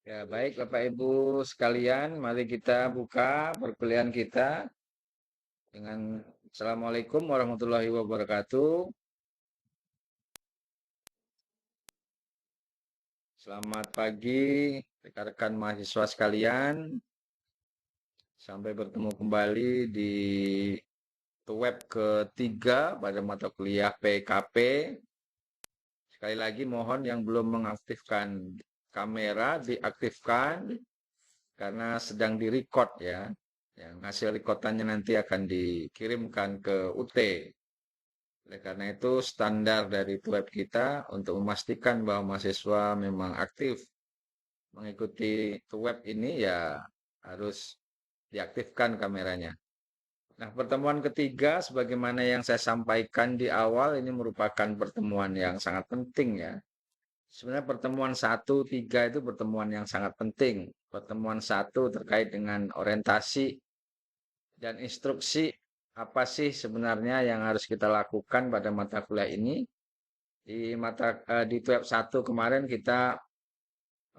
Ya, baik Bapak Ibu sekalian, mari kita buka perkuliahan kita dengan Assalamualaikum warahmatullahi wabarakatuh. Selamat pagi rekan-rekan mahasiswa sekalian. Sampai bertemu kembali di web ketiga pada mata kuliah PKP. Sekali lagi mohon yang belum mengaktifkan kamera diaktifkan karena sedang di-record ya. Yang hasil rekordannya nanti akan dikirimkan ke UT. Oleh karena itu, standar dari web kita untuk memastikan bahwa mahasiswa memang aktif mengikuti web ini ya harus diaktifkan kameranya. Nah, pertemuan ketiga sebagaimana yang saya sampaikan di awal ini merupakan pertemuan yang sangat penting ya. Sebenarnya pertemuan satu 3 itu pertemuan yang sangat penting. Pertemuan satu terkait dengan orientasi dan instruksi apa sih sebenarnya yang harus kita lakukan pada mata kuliah ini. Di web satu kemarin kita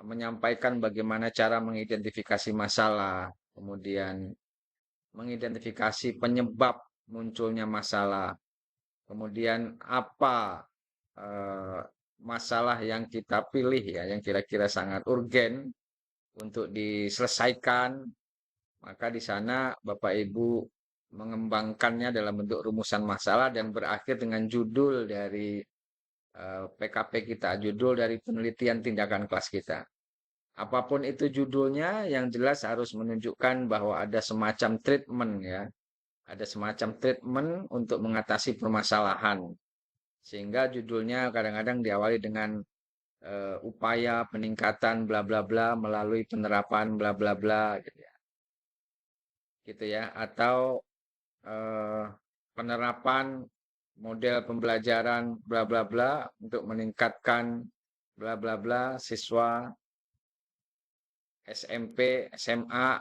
menyampaikan bagaimana cara mengidentifikasi masalah, kemudian mengidentifikasi penyebab munculnya masalah, kemudian apa eh, masalah yang kita pilih ya, yang kira-kira sangat urgen untuk diselesaikan, maka di sana Bapak Ibu mengembangkannya dalam bentuk rumusan masalah dan berakhir dengan judul dari PKP kita, judul dari penelitian tindakan kelas kita. Apapun itu judulnya, yang jelas harus menunjukkan bahwa ada semacam treatment ya, ada semacam treatment untuk mengatasi permasalahan. Sehingga judulnya kadang-kadang diawali dengan upaya peningkatan bla bla bla melalui penerapan bla bla bla gitu ya. Gitu ya. Atau eh, penerapan model pembelajaran bla bla bla untuk meningkatkan bla bla bla siswa SMP, SMA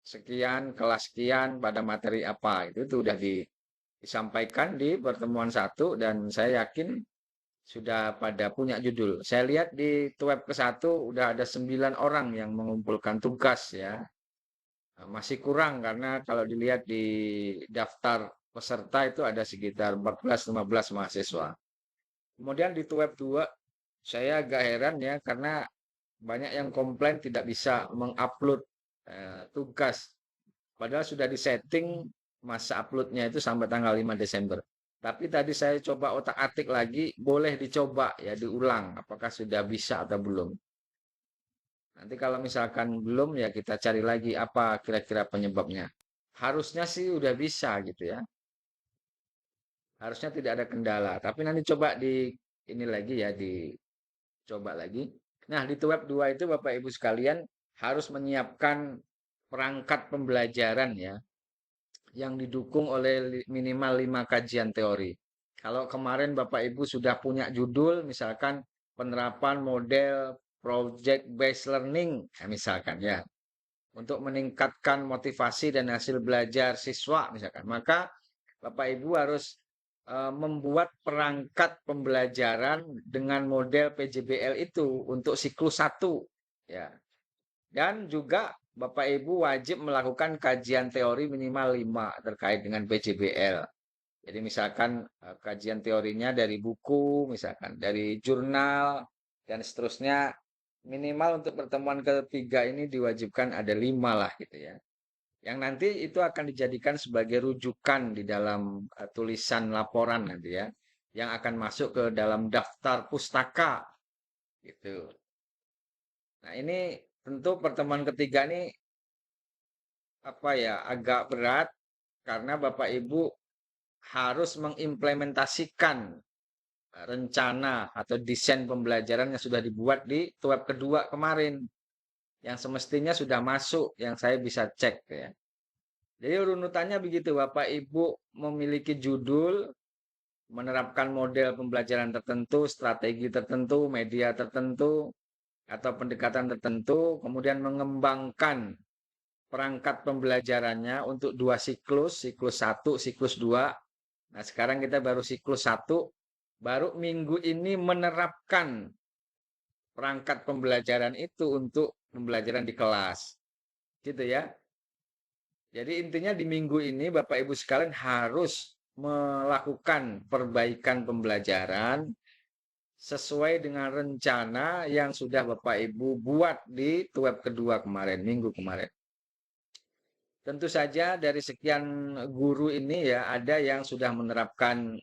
sekian, kelas sekian pada materi apa. Itu sudah disampaikan di pertemuan satu dan saya yakin sudah pada punya judul. Saya lihat di web ke satu udah ada 9 orang yang mengumpulkan tugas ya. Nah, masih kurang karena kalau dilihat di daftar peserta itu ada sekitar 14-15 mahasiswa. Kemudian di web 2 saya agak heran ya karena banyak yang komplain tidak bisa mengupload tugas. Padahal sudah disetting masa uploadnya itu sampai tanggal 5 Desember. Tapi tadi saya coba otak-atik lagi, boleh dicoba ya diulang apakah sudah bisa atau belum. Nanti kalau misalkan belum ya kita cari lagi apa kira-kira penyebabnya. Harusnya sih udah bisa gitu ya. Harusnya tidak ada kendala. Tapi nanti coba di ini lagi ya dicoba lagi. Nah, di web 2 itu Bapak Ibu sekalian harus menyiapkan perangkat pembelajaran ya yang didukung oleh minimal 5 kajian teori. Kalau kemarin Bapak Ibu sudah punya judul, misalkan penerapan model project based learning, ya misalkan ya, untuk meningkatkan motivasi dan hasil belajar siswa, misalkan, maka Bapak Ibu harus membuat perangkat pembelajaran dengan model PJBL itu untuk siklus satu, ya. Dan juga Bapak Ibu wajib melakukan kajian teori minimal 5 terkait dengan PJBL. Jadi misalkan kajian teorinya dari buku, misalkan dari jurnal, dan seterusnya. Minimal untuk pertemuan ketiga ini diwajibkan ada 5 lah gitu ya. Yang nanti itu akan dijadikan sebagai rujukan di dalam tulisan laporan nanti ya. Yang akan masuk ke dalam daftar pustaka gitu. Nah ini tentu pertemuan ketiga ini apa ya agak berat karena Bapak Ibu harus mengimplementasikan rencana atau desain pembelajaran yang sudah dibuat di web kedua kemarin yang semestinya sudah masuk yang saya bisa cek ya. Jadi runutannya begitu Bapak Ibu memiliki judul menerapkan model pembelajaran tertentu, strategi tertentu, media tertentu atau pendekatan tertentu, kemudian mengembangkan perangkat pembelajarannya untuk 2 siklus, siklus 1, siklus 2. Nah, sekarang kita baru siklus 1, baru minggu ini menerapkan perangkat pembelajaran itu untuk pembelajaran di kelas. Gitu ya. Jadi intinya di minggu ini Bapak Ibu sekalian harus melakukan perbaikan pembelajaran sesuai dengan rencana yang sudah Bapak Ibu buat di web kedua kemarin, minggu kemarin. Tentu saja dari sekian guru ini ya ada yang sudah menerapkan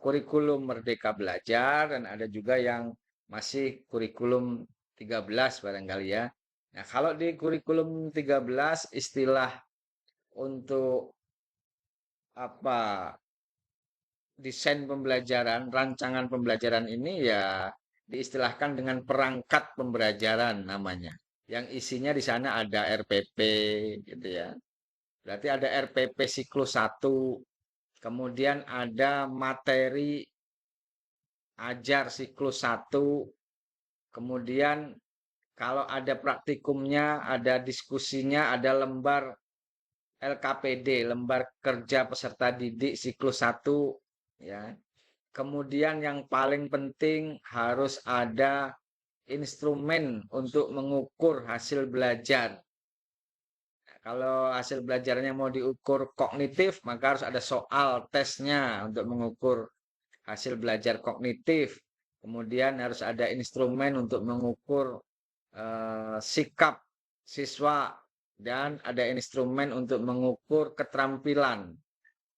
kurikulum Merdeka Belajar dan ada juga yang masih kurikulum 13 barangkali ya. Nah, kalau di kurikulum 13 istilah untuk apa desain pembelajaran, rancangan pembelajaran ini ya diistilahkan dengan perangkat pembelajaran namanya. Yang isinya di sana ada RPP gitu ya. Berarti ada RPP siklus 1, kemudian ada materi ajar siklus 1, kemudian kalau ada praktikumnya, ada diskusinya, ada lembar LKPD, lembar kerja peserta didik siklus 1 ya. Kemudian yang paling penting harus ada instrumen untuk mengukur hasil belajar. Nah, kalau hasil belajarnya mau diukur kognitif, maka harus ada soal tesnya untuk mengukur hasil belajar kognitif. Kemudian harus ada instrumen untuk mengukur sikap siswa dan ada instrumen untuk mengukur keterampilan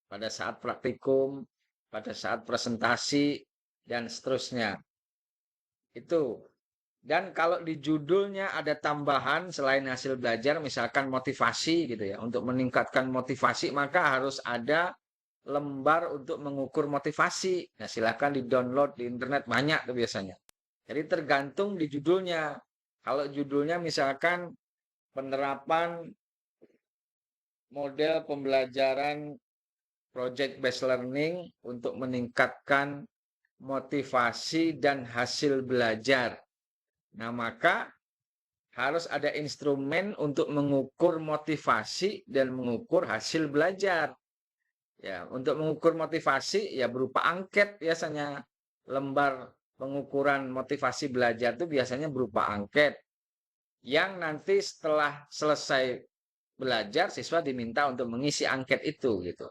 pada saat praktikum, pada saat presentasi, dan seterusnya. Itu. Dan kalau di judulnya ada tambahan selain hasil belajar, misalkan motivasi gitu ya, untuk meningkatkan motivasi, maka harus ada lembar untuk mengukur motivasi. Nah, silahkan di-download di internet, banyak tuh biasanya. Jadi tergantung di judulnya. Kalau judulnya misalkan penerapan model pembelajaran project based learning untuk meningkatkan motivasi dan hasil belajar. Nah, maka harus ada instrumen untuk mengukur motivasi dan mengukur hasil belajar. Ya, untuk mengukur motivasi ya berupa angket biasanya. Lembar pengukuran motivasi belajar itu biasanya berupa angket yang nanti setelah selesai belajar siswa diminta untuk mengisi angket itu gitu.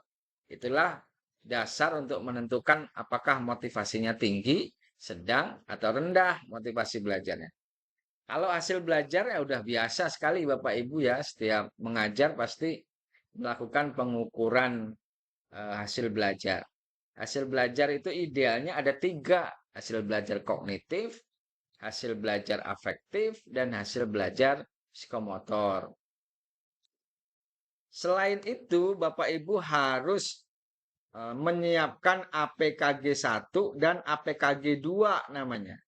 Itulah dasar untuk menentukan apakah motivasinya tinggi, sedang atau rendah motivasi belajarnya. Kalau hasil belajar ya udah biasa sekali Bapak Ibu ya, setiap mengajar pasti melakukan pengukuran hasil belajar. Hasil belajar itu idealnya ada 3, hasil belajar kognitif, hasil belajar afektif, dan hasil belajar psikomotor. Selain itu, Bapak Ibu harus menyiapkan APKG 1 dan APKG 2 namanya.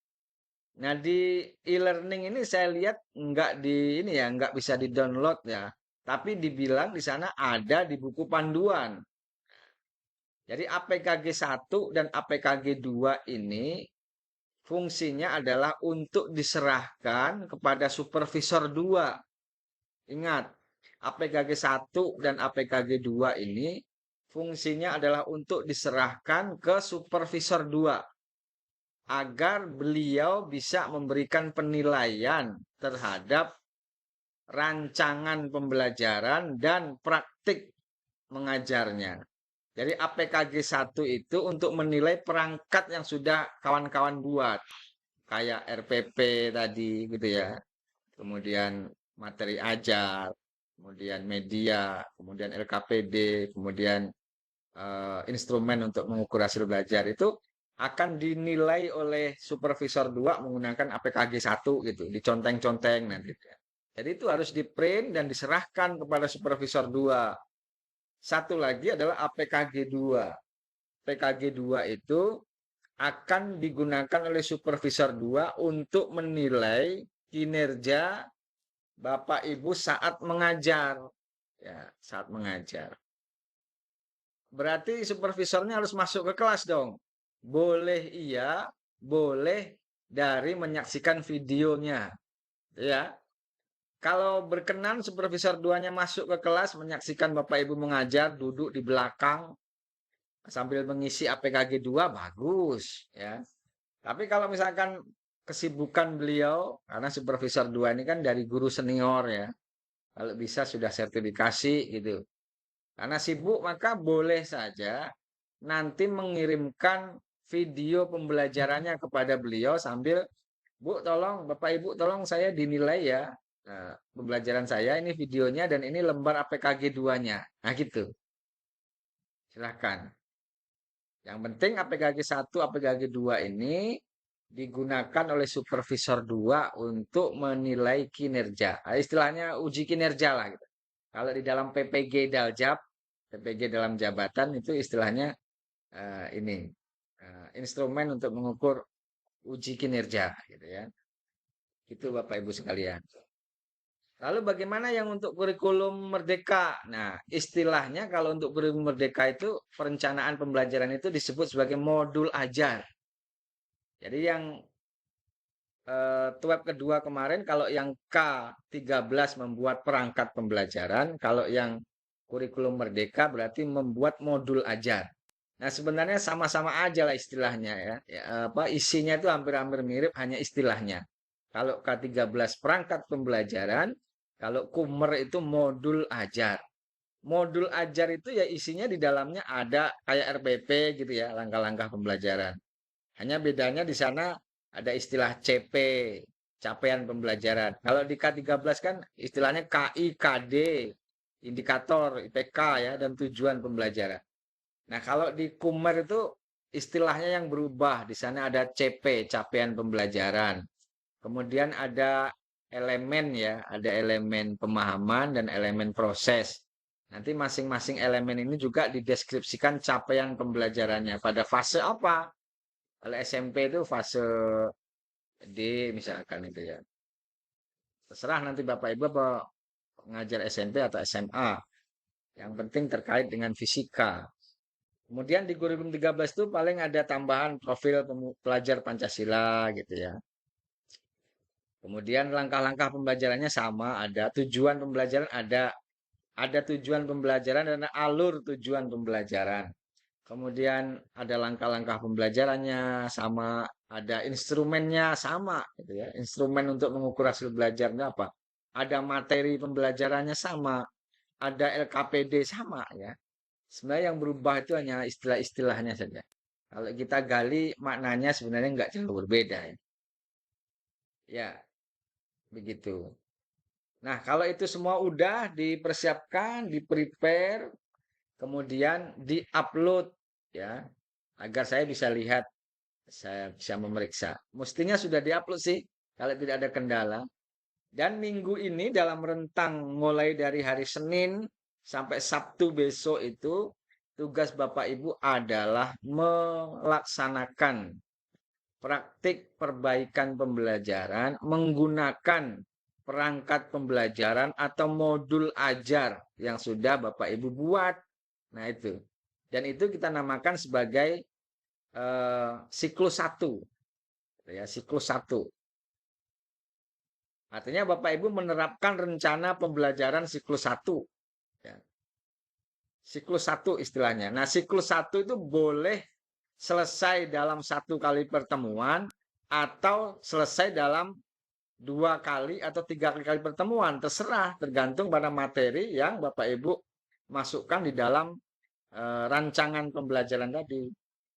Nah, di e-learning ini saya lihat nggak di ini ya, nggak bisa di-download ya. Tapi dibilang di sana ada di buku panduan. Jadi APKG 1 dan APKG 2 ini fungsinya adalah untuk diserahkan kepada supervisor 2. Ingat, APKG 1 dan APKG 2 ini fungsinya adalah untuk diserahkan ke supervisor 2 agar beliau bisa memberikan penilaian terhadap rancangan pembelajaran dan praktik mengajarnya. Jadi APKG 1 itu untuk menilai perangkat yang sudah kawan-kawan buat. Kayak RPP tadi gitu ya. Kemudian materi ajar, kemudian media, kemudian LKPD, kemudian instrumen untuk mengukur hasil belajar itu akan dinilai oleh supervisor 2 menggunakan APKG 1 gitu, diconteng-conteng nanti. Jadi itu harus di-print dan diserahkan kepada supervisor 2. Satu lagi adalah APKG 2. APKG 2 itu akan digunakan oleh supervisor 2 untuk menilai kinerja Bapak Ibu saat mengajar. Ya, saat mengajar. Berarti supervisornya harus masuk ke kelas dong. Boleh iya, boleh dari menyaksikan videonya. Ya, kalau berkenan supervisor duanya masuk ke kelas menyaksikan Bapak Ibu mengajar, duduk di belakang sambil mengisi APKG 2 bagus ya. Tapi kalau misalkan kesibukan beliau, karena supervisor 2 ini kan dari guru senior ya. Kalau bisa sudah sertifikasi gitu. Karena sibuk maka boleh saja nanti mengirimkan video pembelajarannya kepada beliau sambil, Bu, tolong, Bapak Ibu, tolong saya dinilai ya. Nah, pembelajaran saya ini videonya dan ini lembar APKG 2-nya. Nah, gitu. Silahkan. Yang penting APKG 1, APKG 2 ini digunakan oleh supervisor 2 untuk menilai kinerja. Nah, istilahnya uji kinerja lah gitu. Kalau di dalam PPG Daljab, PPG dalam jabatan itu istilahnya ini instrumen untuk mengukur uji kinerja gitu ya. Itu Bapak Ibu sekalian. Lalu bagaimana yang untuk kurikulum merdeka? Nah, istilahnya kalau untuk kurikulum merdeka itu perencanaan pembelajaran itu disebut sebagai modul ajar. Jadi yang web kedua kemarin kalau yang K13 membuat perangkat pembelajaran, kalau yang kurikulum merdeka berarti membuat modul ajar. Nah, sebenarnya sama-sama aja lah istilahnya ya. Apa isinya itu hampir-hampir mirip, hanya istilahnya. Kalau K13 perangkat pembelajaran, kalau Kumer itu modul ajar. Modul ajar itu ya isinya di dalamnya ada kayak RPP gitu ya, langkah-langkah pembelajaran. Hanya bedanya di sana ada istilah CP, capaian pembelajaran. Kalau di K13 kan istilahnya KI, KD, indikator, IPK ya, dan tujuan pembelajaran. Nah, kalau di Kumer itu istilahnya yang berubah. Di sana ada CP, capaian pembelajaran. Kemudian ada elemen ya, ada elemen pemahaman dan elemen proses. Nanti masing-masing elemen ini juga dideskripsikan capaian pembelajarannya. Pada fase apa? Kalau SMP itu fase D misalkan itu ya. Terserah nanti Bapak Ibu apa ngajar SMP atau SMA. Yang penting terkait dengan fisika. Kemudian di kurikulum 13 itu paling ada tambahan profil pelajar Pancasila gitu ya. Kemudian langkah-langkah pembelajarannya sama, ada tujuan pembelajaran, ada tujuan pembelajaran dan alur tujuan pembelajaran. Kemudian ada langkah-langkah pembelajarannya sama, ada instrumennya sama gitu ya. Instrumen untuk mengukur hasil belajarnya apa? Ada materi pembelajarannya sama, ada LKPD sama ya. Sebenarnya yang berubah itu hanya istilah-istilahnya saja. Kalau kita gali maknanya sebenarnya nggak jauh berbeda ya. Ya, begitu. Nah, kalau itu semua udah dipersiapkan, di-prepare, kemudian di-upload ya, agar saya bisa lihat, saya bisa memeriksa. Mestinya sudah di-upload sih, kalau tidak ada kendala. Dan minggu ini dalam rentang mulai dari hari Senin sampai Sabtu besok itu, tugas Bapak Ibu adalah melaksanakan praktik perbaikan pembelajaran menggunakan perangkat pembelajaran atau modul ajar yang sudah Bapak Ibu buat. Nah, itu. Dan itu kita namakan sebagai siklus 1. Ya, siklus 1. Artinya Bapak Ibu menerapkan rencana pembelajaran siklus 1. Ya. Siklus 1 istilahnya. Nah, siklus 1 itu boleh selesai dalam 1 kali pertemuan atau selesai dalam 2 kali atau 3 kali pertemuan. Terserah, tergantung pada materi yang Bapak Ibu masukkan di dalam rancangan pembelajaran tadi.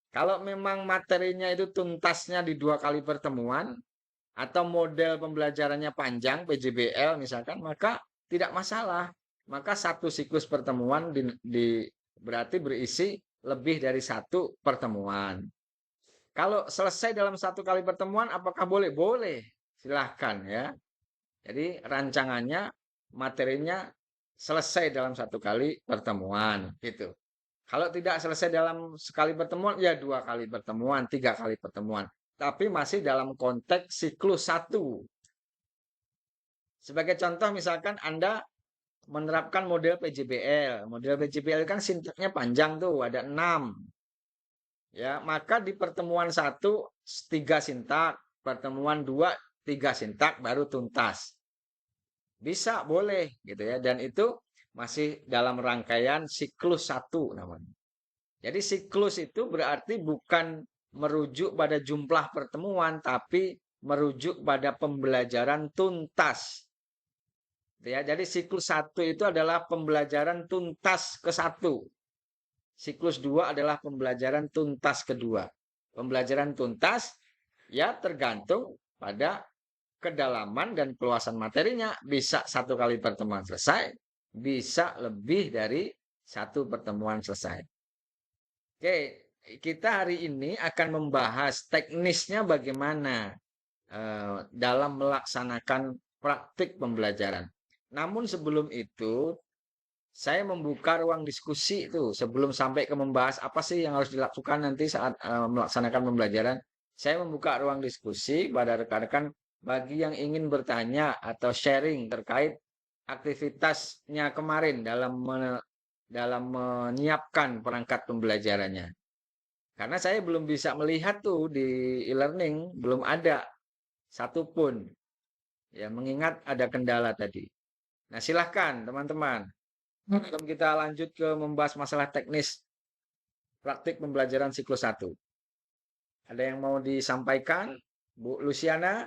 Kalau memang materinya itu tuntasnya di 2 kali pertemuan atau model pembelajarannya panjang, PJBL misalkan, maka tidak masalah. Maka satu siklus pertemuan berarti berisi lebih dari satu pertemuan. Kalau selesai dalam 1 kali pertemuan, apakah boleh? Boleh. Silahkan ya. Jadi rancangannya, materinya selesai dalam 1 kali pertemuan. Gitu. Kalau tidak selesai dalam sekali pertemuan, ya 2 kali pertemuan, 3 kali pertemuan. Tapi masih dalam konteks siklus 1. Sebagai contoh misalkan Anda menerapkan model PJBL. Model PJBL kan sintaknya panjang tuh, ada 6. Ya, maka di pertemuan 1 3 sintak, pertemuan 2 3 sintak baru tuntas. Bisa, boleh gitu ya. Dan itu masih dalam rangkaian siklus 1 namanya. Jadi siklus itu berarti bukan merujuk pada jumlah pertemuan, tapi merujuk pada pembelajaran tuntas. Ya, jadi siklus 1 itu adalah pembelajaran tuntas ke-1. Siklus 2 adalah pembelajaran tuntas kedua. Pembelajaran tuntas ya tergantung pada kedalaman dan keluasan materinya. Bisa 1 kali pertemuan selesai, bisa lebih dari 1 pertemuan selesai. Oke, kita hari ini akan membahas teknisnya bagaimana dalam melaksanakan praktik pembelajaran. Namun sebelum itu, saya membuka ruang diskusi itu sebelum sampai ke membahas apa sih yang harus dilakukan nanti saat melaksanakan pembelajaran. Saya membuka ruang diskusi pada rekan-rekan bagi yang ingin bertanya atau sharing terkait aktivitasnya kemarin dalam menyiapkan perangkat pembelajarannya. Karena saya belum bisa melihat tuh di e-learning, belum ada satupun. Ya, mengingat ada kendala tadi. Nah, silahkan teman-teman. Sebelum kita lanjut ke membahas masalah teknis praktik pembelajaran siklus 1. Ada yang mau disampaikan? Bu Luciana?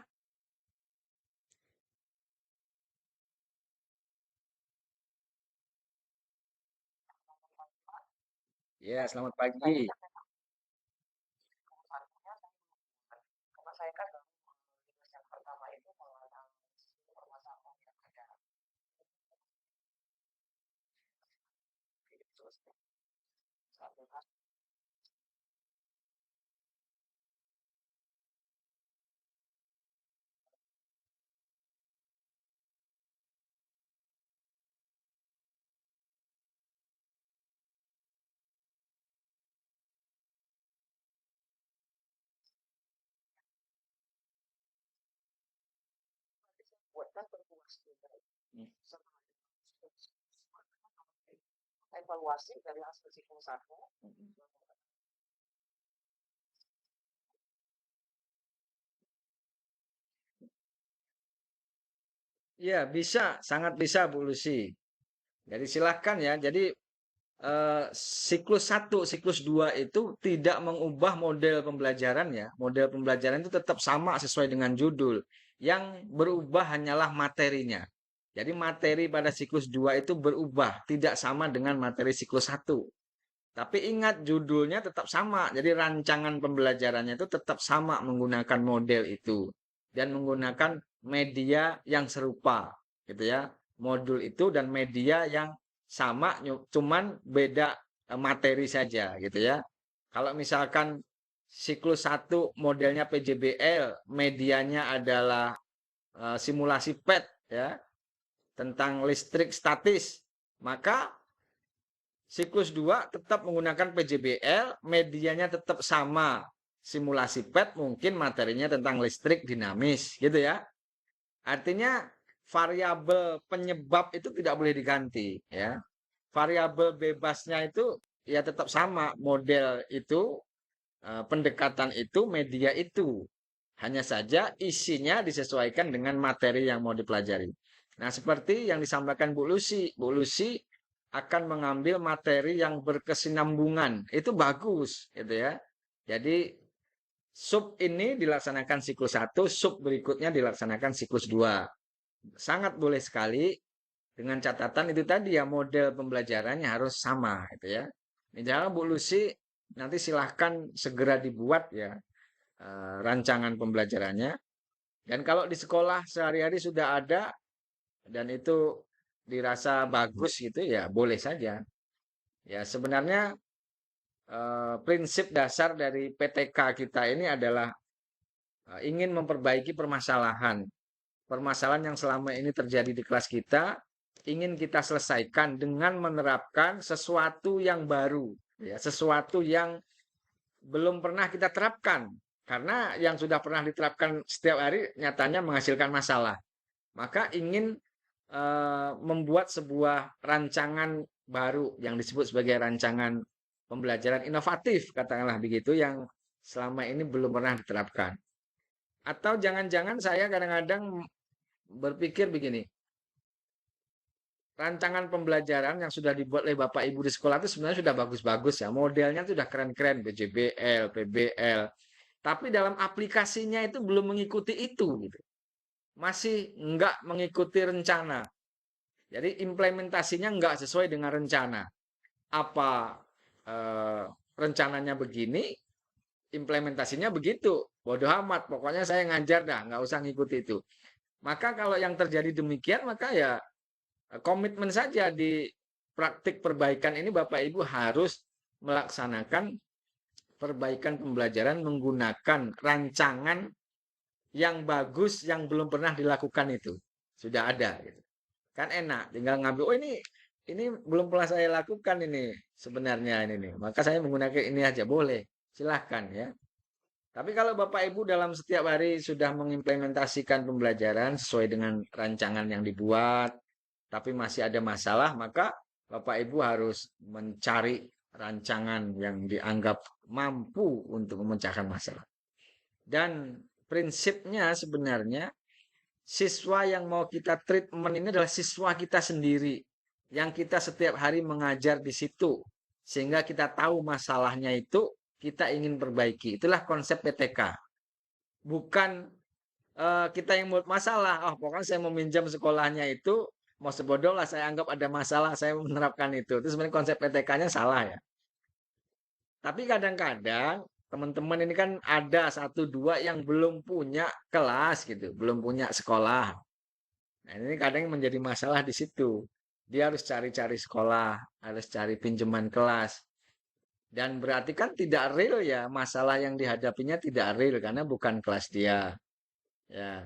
Ya, selamat pagi. Ya, bisa, sangat bisa Bu Lucy. Jadi silahkan ya. Jadi siklus 1, siklus 2 itu tidak mengubah model pembelajaran ya. Model pembelajaran itu tetap sama sesuai dengan judul. Yang berubah hanyalah materinya. Jadi materi pada siklus 2 itu berubah, tidak sama dengan materi siklus 1. Tapi ingat judulnya tetap sama. Jadi rancangan pembelajarannya itu tetap sama menggunakan model itu dan menggunakan media yang serupa, gitu ya. Modul itu dan media yang sama, cuman beda materi saja, gitu ya. Kalau misalkan siklus 1 modelnya PJBL, medianya adalah simulasi PET ya, tentang listrik statis, maka siklus 2 tetap menggunakan PJBL, medianya tetap sama. Simulasi PET mungkin materinya tentang listrik dinamis, gitu ya. Artinya variabel penyebab itu tidak boleh diganti, ya. Variabel bebasnya itu ya tetap sama, model itu, pendekatan itu, media itu. Hanya saja isinya disesuaikan dengan materi yang mau dipelajari. Nah, seperti yang disampaikan Bu Lucy. Bu Lucy akan mengambil materi yang berkesinambungan. Itu bagus, gitu ya. Jadi sub ini dilaksanakan siklus 1, sub berikutnya dilaksanakan siklus 2. Sangat boleh sekali dengan catatan itu tadi ya model pembelajarannya harus sama, gitu ya. Misalnya Bu Lucy nanti silahkan segera dibuat ya rancangan pembelajarannya. Dan kalau di sekolah sehari-hari sudah ada dan itu dirasa bagus gitu ya boleh saja. Ya sebenarnya prinsip dasar dari PTK kita ini adalah ingin memperbaiki permasalahan. Permasalahan yang selama ini terjadi di kelas kita ingin kita selesaikan dengan menerapkan sesuatu yang baru, ya, sesuatu yang belum pernah kita terapkan. Karena yang sudah pernah diterapkan setiap hari nyatanya menghasilkan masalah. Maka ingin membuat sebuah rancangan baru yang disebut sebagai rancangan pembelajaran inovatif, katakanlah begitu, yang selama ini belum pernah diterapkan. Atau jangan-jangan saya kadang-kadang berpikir begini, rancangan pembelajaran yang sudah dibuat oleh Bapak Ibu di sekolah itu sebenarnya sudah bagus-bagus ya. Modelnya itu sudah keren-keren, BJBL, PBL. Tapi dalam aplikasinya itu belum mengikuti itu, gitu. Masih nggak mengikuti rencana. Jadi implementasinya nggak sesuai dengan rencana. Apa eh, rencananya begini, implementasinya begitu. Bodoh amat, pokoknya saya ngajar dah, nggak usah ngikuti itu. Maka kalau yang terjadi demikian, maka ya komitmen saja di praktik perbaikan ini Bapak Ibu harus melaksanakan perbaikan pembelajaran menggunakan rancangan yang bagus yang belum pernah dilakukan itu. Sudah ada gitu. Kan enak, tinggal ngambil, oh ini belum pernah saya lakukan ini sebenarnya ini nih. Maka saya menggunakan ini aja boleh. Silahkan ya. Tapi kalau Bapak Ibu dalam setiap hari sudah mengimplementasikan pembelajaran sesuai dengan rancangan yang dibuat, tapi masih ada masalah, maka Bapak Ibu harus mencari rancangan yang dianggap mampu untuk memecahkan masalah. Dan prinsipnya sebenarnya siswa yang mau kita treatment ini adalah siswa kita sendiri yang kita setiap hari mengajar di situ sehingga kita tahu masalahnya itu kita ingin perbaiki. Itulah konsep PTK. Bukan kita yang buat masalah. Oh, pokoknya saya mau minjam sekolahnya itu mau sebodoh lah saya anggap ada masalah, saya menerapkan itu. Itu sebenarnya konsep PTK-nya salah ya. Tapi kadang-kadang teman-teman ini kan ada satu dua yang belum punya kelas gitu, belum punya sekolah. Nah, ini kadang menjadi masalah di situ. Dia harus cari-cari sekolah, harus cari pinjaman kelas. Dan berarti kan tidak real ya, masalah yang dihadapinya tidak real karena bukan kelas dia. Ya,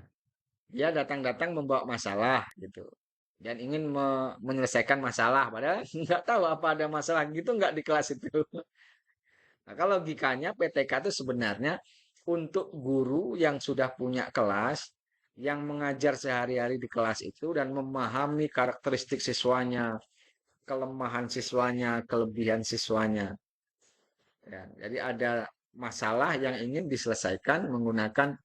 dia datang-datang membawa masalah gitu. Dan ingin menyelesaikan masalah, padahal nggak tahu apa ada masalah gitu nggak di kelas itu. Nah, kalau logikanya PTK itu sebenarnya untuk guru yang sudah punya kelas, yang mengajar sehari-hari di kelas itu dan memahami karakteristik siswanya, kelemahan siswanya, kelebihan siswanya. Ya, jadi ada masalah yang ingin diselesaikan menggunakan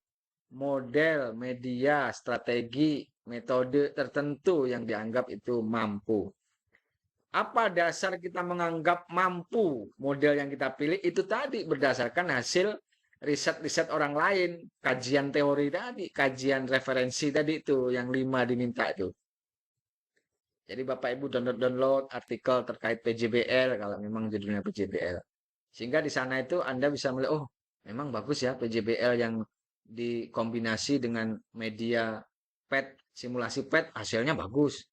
model, media, strategi, metode tertentu yang dianggap itu mampu. Apa dasar kita menganggap mampu model yang kita pilih itu tadi berdasarkan hasil riset-riset orang lain, kajian teori tadi, kajian referensi tadi itu yang 5 diminta itu. Jadi Bapak Ibu download artikel terkait PJBL kalau memang judulnya PJBL. Sehingga di sana itu Anda bisa melihat, oh memang bagus ya PJBL yang dikombinasi dengan media PET, simulasi PET hasilnya bagus.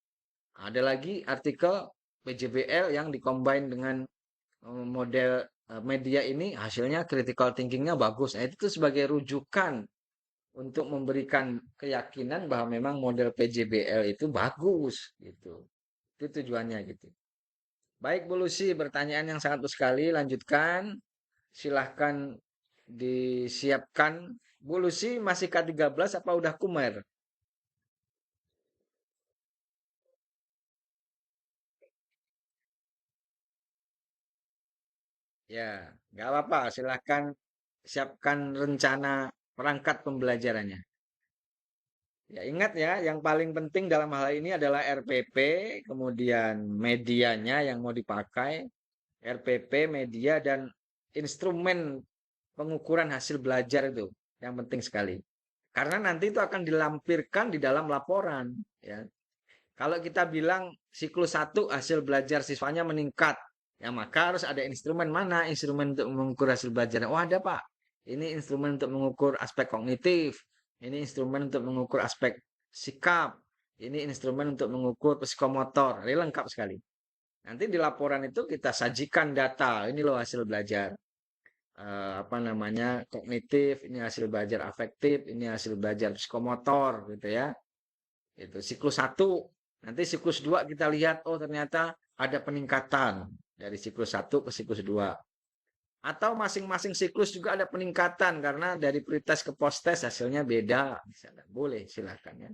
Ada lagi artikel PJBL yang dikombin dengan model media ini hasilnya critical thinkingnya bagus. Nah, itu tuh sebagai rujukan untuk memberikan keyakinan bahwa memang model PJBL itu bagus gitu. Itu tujuannya gitu. Baik Bu Lucy, pertanyaan yang sangat bagus sekali. Lanjutkan. Silahkan disiapkan. Bu Lucy masih K13 apa udah kumer? Ya, nggak apa-apa. Silahkan siapkan rencana perangkat pembelajarannya. Ya, ingat ya, yang paling penting dalam hal ini adalah RPP, kemudian medianya yang mau dipakai, RPP, media, dan instrumen pengukuran hasil belajar itu yang penting sekali. Karena nanti itu akan dilampirkan di dalam laporan. Ya. Kalau kita bilang siklus 1 hasil belajar siswanya meningkat, ya maka harus ada instrumen mana instrumen untuk mengukur hasil belajar. Oh ada Pak, ini instrumen untuk mengukur aspek kognitif, ini instrumen untuk mengukur aspek sikap, ini instrumen untuk mengukur psikomotor. Ini lengkap sekali. Nanti di laporan itu kita sajikan data, ini loh hasil belajar apa namanya kognitif, ini hasil belajar afektif, ini hasil belajar psikomotor gitu ya. Itu siklus 1. Nanti siklus 2 kita lihat oh ternyata ada peningkatan dari siklus 1 ke siklus 2. Atau masing-masing siklus juga ada peningkatan karena dari pretest ke posttest hasilnya beda. Misalnya. Boleh silakan ya.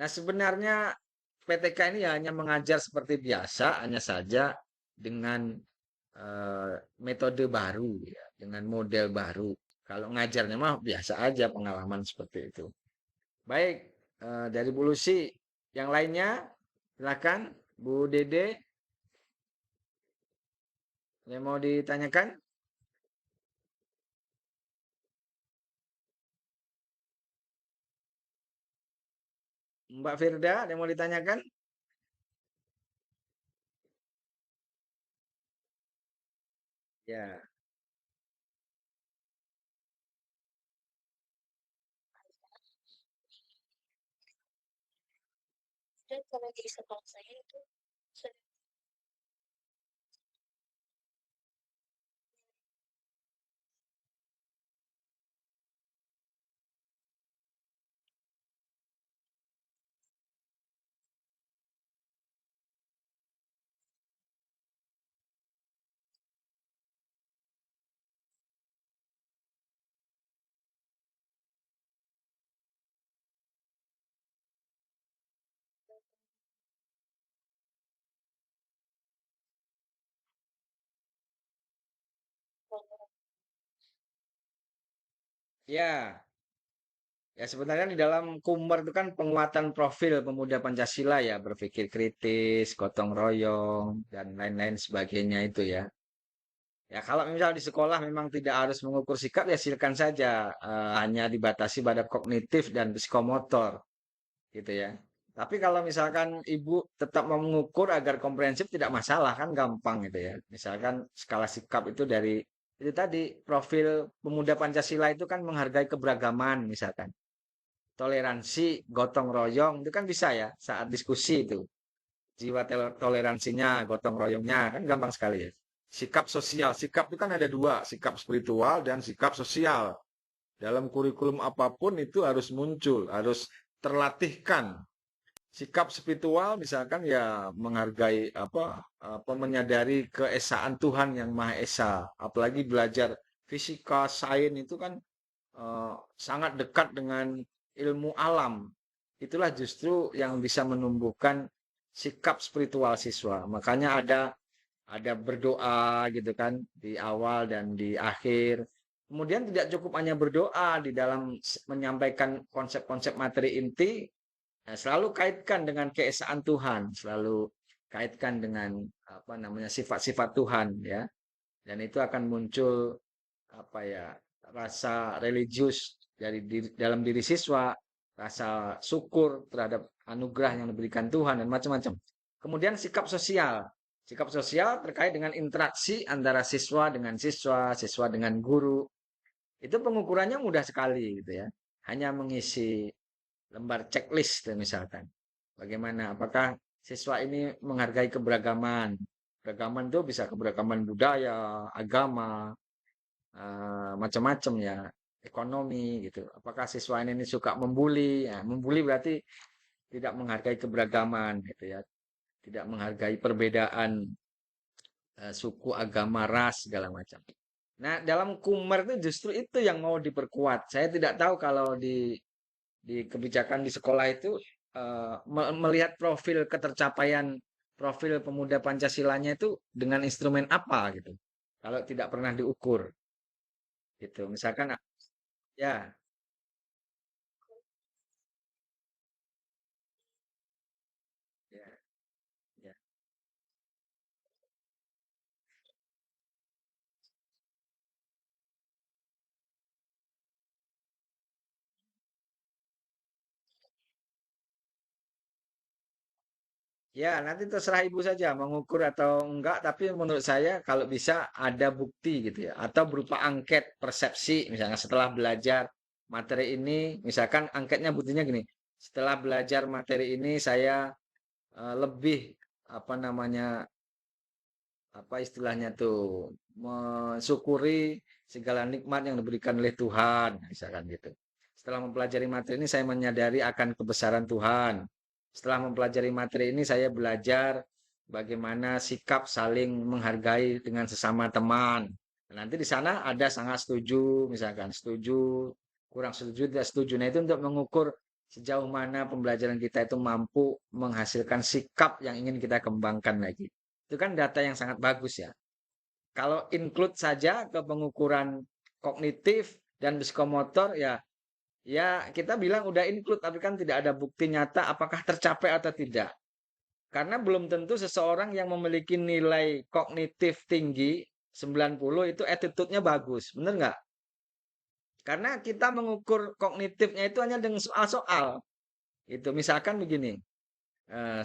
Nah, sebenarnya PTK ini ya hanya mengajar seperti biasa, hanya saja dengan metode baru ya, dengan model baru. Kalau ngajarnya mah biasa aja pengalaman seperti itu. Baik, dari Bu Lucy, yang lainnya silakan Bu Dede yang mau ditanyakan. Mbak Firda, ada yang mau ditanyakan? Ya, ya, ya sebenarnya di dalam Kumber itu kan penguatan profil pemuda Pancasila ya, berpikir kritis, gotong royong, dan lain-lain sebagainya itu ya. Ya kalau misal di sekolah memang tidak harus mengukur sikap ya silakan saja, hanya dibatasi pada kognitif dan psikomotor gitu ya. Tapi kalau misalkan ibu tetap mau mengukur agar komprehensif tidak masalah kan gampang gitu ya. Misalkan skala sikap itu dari itu tadi profil pemuda Pancasila itu kan menghargai keberagaman misalkan. Toleransi, gotong royong itu kan bisa ya saat diskusi itu. Jiwa toleransinya, gotong royongnya kan gampang sekali ya. Sikap sosial, sikap itu kan ada dua, sikap spiritual dan sikap sosial. Dalam kurikulum apapun itu harus muncul, harus terlatihkan. Sikap spiritual misalkan ya menghargai apa menyadari keesaan Tuhan yang Maha Esa. Apalagi belajar fisika, sains itu kan sangat dekat dengan ilmu alam. Itulah justru yang bisa menumbuhkan sikap spiritual siswa. Makanya ada berdoa gitu kan di awal dan di akhir. Kemudian tidak cukup hanya berdoa di dalam menyampaikan konsep-konsep materi inti, nah, selalu kaitkan dengan keesaan Tuhan, selalu kaitkan dengan apa namanya sifat-sifat Tuhan ya. Dan itu akan muncul apa ya rasa religius dalam diri siswa, rasa syukur terhadap anugerah yang diberikan Tuhan dan macam-macam. Kemudian sikap sosial terkait dengan interaksi antara siswa dengan siswa, siswa dengan guru. Itu pengukurannya mudah sekali gitu ya. Hanya mengisi lembar checklist misalkan. Bagaimana? Apakah siswa ini menghargai keberagaman? Keberagaman itu bisa keberagaman budaya, agama, macam-macam ya, ekonomi gitu. Apakah siswa ini suka membuli? Ya, membuli berarti tidak menghargai keberagaman gitu ya, tidak menghargai perbedaan suku, agama, ras segala macam. Nah, dalam Kumar itu justru itu yang mau diperkuat. Saya tidak tahu kalau di kebijakan di sekolah itu melihat profil ketercapaian profil pemuda Pancasilanya itu dengan instrumen apa gitu. Kalau tidak pernah diukur gitu. Misalkan ya, ya, ya. Ya, nanti terserah ibu saja mengukur atau enggak, tapi menurut saya kalau bisa ada bukti gitu ya, atau berupa angket persepsi, misalnya setelah belajar materi ini, misalkan angketnya buktinya gini, setelah belajar materi ini saya lebih apa namanya apa istilahnya tuh mensyukuri segala nikmat yang diberikan oleh Tuhan, misalkan gitu. Setelah mempelajari materi ini saya menyadari akan kebesaran Tuhan. Setelah mempelajari materi ini saya belajar bagaimana sikap saling menghargai dengan sesama teman. Nanti di sana ada sangat setuju, misalkan setuju, kurang setuju, tidak setuju. Nah itu untuk mengukur sejauh mana pembelajaran kita itu mampu menghasilkan sikap yang ingin kita kembangkan lagi. Itu kan data yang sangat bagus ya. Kalau include saja ke pengukuran kognitif dan psikomotor ya ya kita bilang udah include tapi kan tidak ada bukti nyata apakah tercapai atau tidak. Karena belum tentu seseorang yang memiliki nilai kognitif tinggi 90 itu attitude-nya bagus. Bener nggak? Karena kita mengukur kognitifnya itu hanya dengan soal-soal. Itu misalkan begini,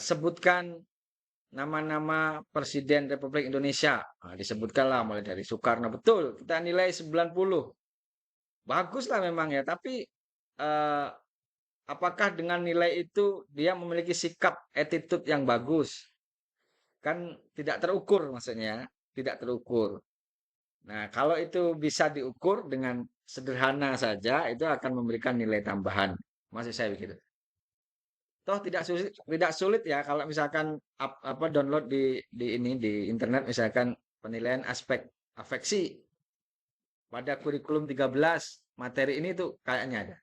sebutkan nama-nama Presiden Republik Indonesia. Nah, disebutkanlah mulai dari Soekarno. Betul, kita nilai 90. Baguslah memang ya, tapi eh, apakah dengan nilai itu dia memiliki sikap attitude yang bagus? Kan tidak terukur maksudnya, tidak terukur. Nah, kalau itu bisa diukur dengan sederhana saja, itu akan memberikan nilai tambahan. Maksud saya begitu. Toh tidak sulit ya kalau misalkan apa download di ini di internet misalkan penilaian aspek afeksi pada kurikulum 13 materi ini tuh kayaknya ada.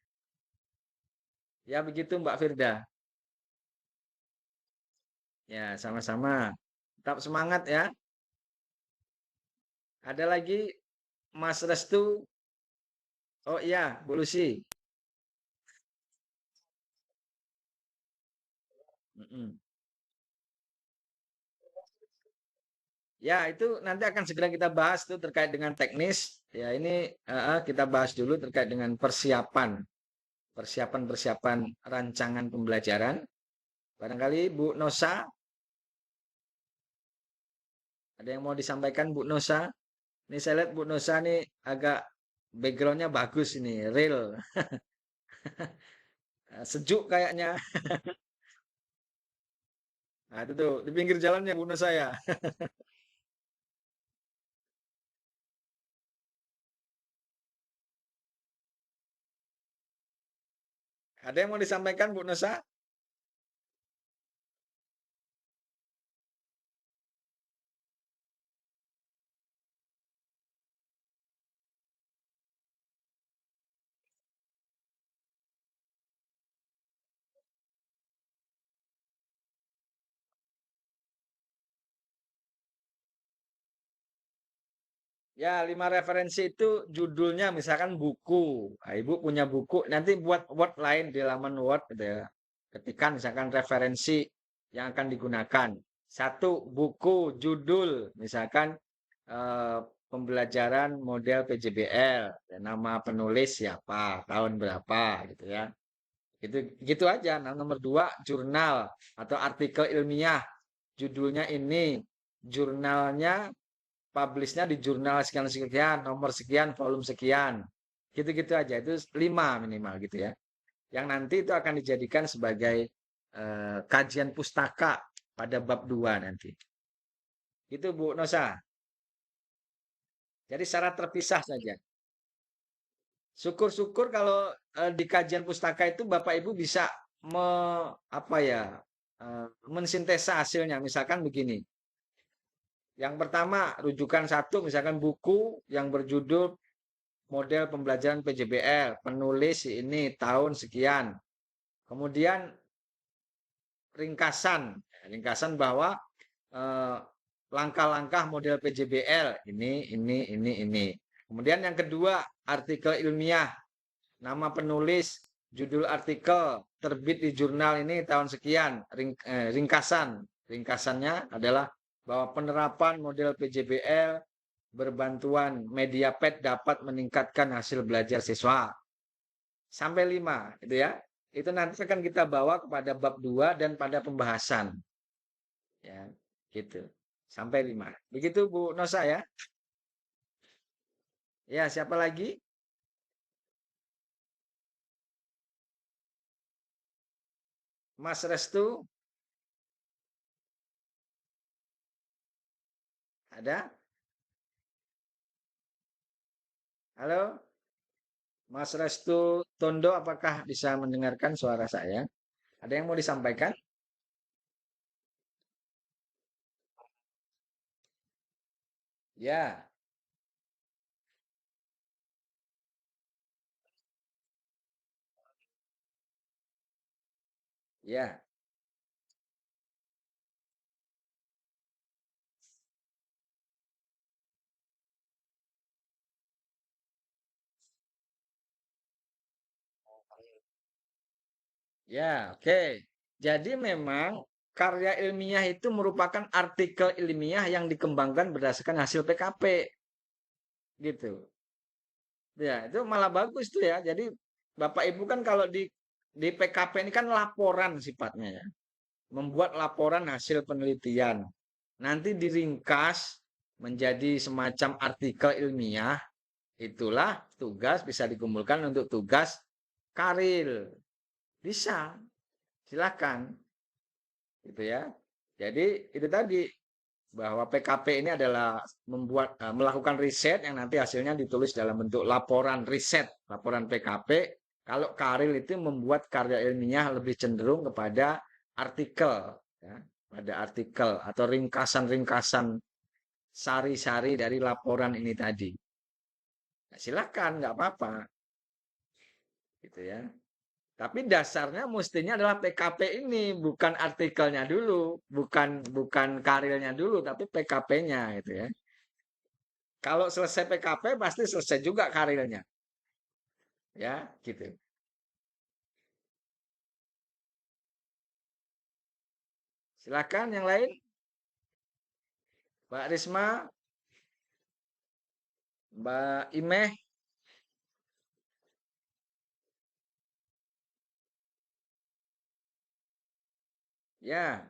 Ya begitu Mbak Firda. Ya, sama-sama. Tetap semangat ya. Ada lagi Mas Restu. Oh iya, Bu Lucy. Mm-mm. Ya, itu nanti akan segera kita bahas tuh terkait dengan teknis. Ya, ini kita bahas dulu terkait dengan persiapan rancangan pembelajaran. Barangkali Bu Nosa, ada yang mau disampaikan Bu Nosa? Ini saya lihat Bu Nosa nih agak backgroundnya bagus ini, real, sejuk kayaknya. Nah, itu tuh di pinggir jalannya Bu Nosa ya. Ada yang mau disampaikan Bu Nosa? Ya, 5 referensi itu judulnya misalkan buku. Nah, Ibu punya buku, nanti buat Word lain di laman Word gitu ya. Ketikkan misalkan referensi yang akan digunakan. Satu, buku, judul, misalkan eh, pembelajaran model PJBL, dan nama penulis siapa, tahun berapa gitu ya. Gitu, gitu aja. Nah, nomor dua, jurnal atau artikel ilmiah. Judulnya ini, jurnalnya publishnya di jurnal sekian sekian, nomor sekian, volume sekian. Gitu-gitu aja. Itu 5 minimal gitu ya. Yang nanti itu akan dijadikan sebagai kajian pustaka pada bab 2 nanti. Itu Bu Nosa. Jadi secara terpisah saja. Syukur-syukur kalau di kajian pustaka itu Bapak Ibu bisa me, apa ya, mensintesa hasilnya. Misalkan begini. Yang pertama, rujukan satu, misalkan buku yang berjudul model pembelajaran PJBL, penulis ini tahun sekian. Kemudian ringkasan bahwa eh, langkah-langkah model PJBL ini. Kemudian yang kedua, artikel ilmiah, nama penulis, judul artikel, terbit di jurnal ini tahun sekian, ringkasannya adalah bahwa penerapan model PJBL berbantuan media PET dapat meningkatkan hasil belajar siswa. Sampai 5 gitu ya. Itu nanti akan kita bawa kepada bab 2 dan pada pembahasan ya, gitu. Sampai 5. Begitu Bu Nosa ya. Ya, siapa lagi? Mas Restu, ada? Halo, Mas Restu Tondo, apakah bisa mendengarkan suara saya? Ada yang mau disampaikan? Ya, ya, ya, oke. Jadi memang karya ilmiah itu merupakan artikel ilmiah yang dikembangkan berdasarkan hasil PKP, gitu. Ya, itu malah bagus tuh ya. Jadi Bapak Ibu kan kalau di di PKP ini kan laporan sifatnya ya. Membuat laporan hasil penelitian. Nanti diringkas menjadi semacam artikel ilmiah. Itulah tugas bisa dikumpulkan untuk tugas karil. Bisa, silakan. Gitu ya. Jadi itu tadi bahwa PKP ini adalah melakukan riset yang nanti hasilnya ditulis dalam bentuk laporan riset, laporan PKP. Kalau karil itu membuat karya ilmiah lebih cenderung kepada artikel, ya, pada artikel atau ringkasan-ringkasan sari-sari dari laporan ini tadi. Nah, silakan, nggak apa-apa, gitu ya. Tapi dasarnya mestinya adalah PKP ini, bukan artikelnya dulu, bukan bukan karilnya dulu, tapi PKP-nya gitu ya. Kalau selesai PKP pasti selesai juga karilnya, ya gitu. Silakan yang lain, Mbak Risma, Mbak Imeh, ya,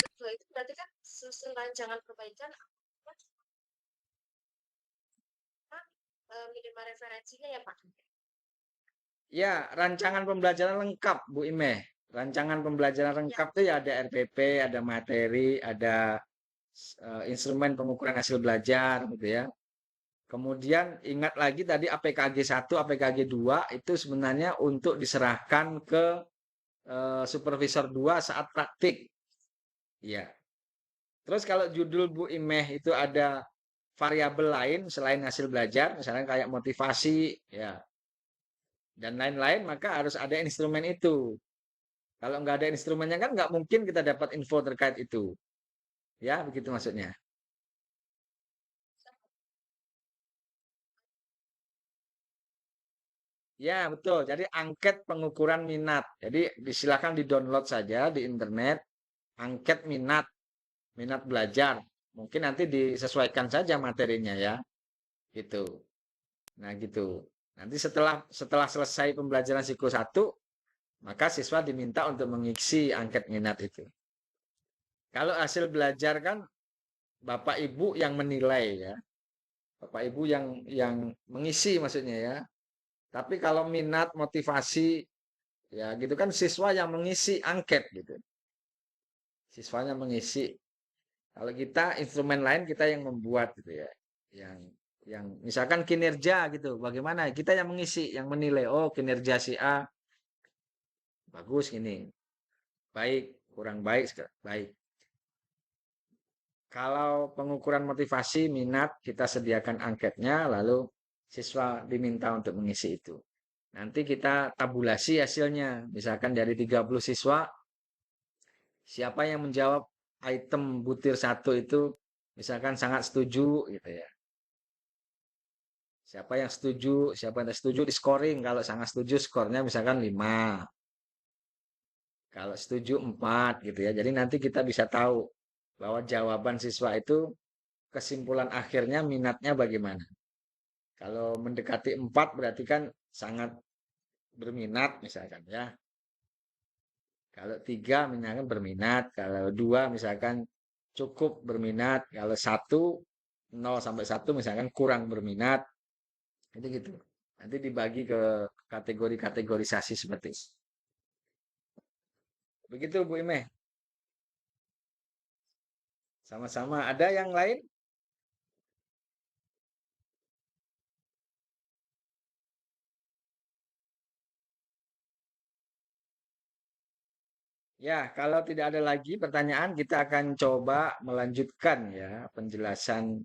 Kedua itu berarti kan susun rancangan perbaikan apa minimal referensinya ya Pak. ya, rancangan pembelajaran lengkap, Bu Imeh. Rancangan pembelajaran Ya, lengkap itu ya ada RPP, ada materi, ada instrumen pengukuran hasil belajar, gitu ya. Kemudian ingat lagi tadi APKG 1, APKG 2 itu sebenarnya untuk diserahkan ke supervisor 2 saat praktik. Ya. Terus kalau judul Bu Imeh itu ada variabel lain selain hasil belajar, misalnya kayak motivasi, ya, dan lain-lain, maka harus ada instrumen itu. Kalau nggak ada instrumennya kan nggak mungkin kita dapat info terkait itu. Ya, begitu maksudnya. Ya, betul. Jadi angket pengukuran minat. Jadi silakan di-download saja di internet, angket minat, minat belajar. Mungkin nanti disesuaikan saja materinya ya, gitu. Nah, gitu. Nanti setelah setelah selesai pembelajaran siklus 1, maka siswa diminta untuk mengisi angket minat itu. Kalau hasil belajar kan Bapak Ibu yang menilai ya. Bapak Ibu yang mengisi maksudnya ya. Tapi kalau minat, motivasi, ya gitu kan siswa yang mengisi angket gitu. Siswanya mengisi. Kalau kita instrumen lain kita yang membuat gitu ya. Yang yang misalkan kinerja gitu. Bagaimana? Kita yang mengisi, yang menilai. Oh, kinerja si A bagus ini. Baik, kurang baik, baik. Kalau pengukuran motivasi, minat, kita sediakan angketnya, lalu siswa diminta untuk mengisi itu. Nanti kita tabulasi hasilnya. Misalkan dari 30 siswa, siapa yang menjawab item butir satu itu, misalkan sangat setuju gitu ya. Siapa yang setuju, siapa yang tidak setuju di scoring. Kalau sangat setuju skornya misalkan 5. Kalau setuju 4 gitu ya. Jadi nanti kita bisa tahu bahwa jawaban siswa itu kesimpulan akhirnya minatnya bagaimana. Kalau mendekati 4 berarti kan sangat berminat misalkan ya. Kalau 3 misalkan berminat, kalau 2 misalkan cukup berminat, kalau 1 0 sampai 1 misalkan kurang berminat. Itu gitu. Nanti dibagi ke kategori-kategorisasi seperti itu. Begitu Bu Imeh. Sama-sama. Ada yang lain? Ya, kalau tidak ada lagi pertanyaan, kita akan coba melanjutkan ya penjelasan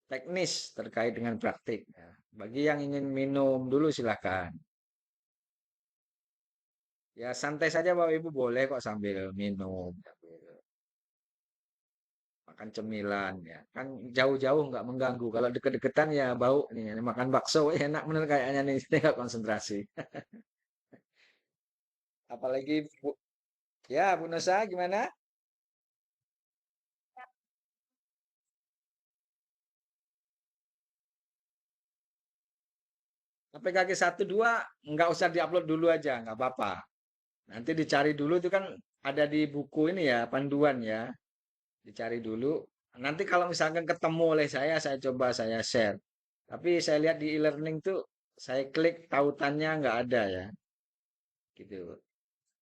teknis terkait dengan praktik. Ya. Bagi yang ingin minum dulu silakan. Ya, santai saja Bapak Ibu boleh kok sambil minum, sambil makan cemilan ya. Kan jauh-jauh nggak mengganggu. Kalau deket-deketan ya bau nih makan bakso enak bener kayaknya nih nggak konsentrasi. Apalagi Bu, ya Bu Nusa gimana? APKG 1 2 nggak usah diupload dulu aja, nggak apa-apa. Nanti dicari dulu itu kan ada di buku ini ya, panduan ya. Dicari dulu. Nanti kalau misalkan ketemu oleh saya coba saya share. Tapi saya lihat di e-learning tuh saya klik tautannya nggak ada ya, gitu.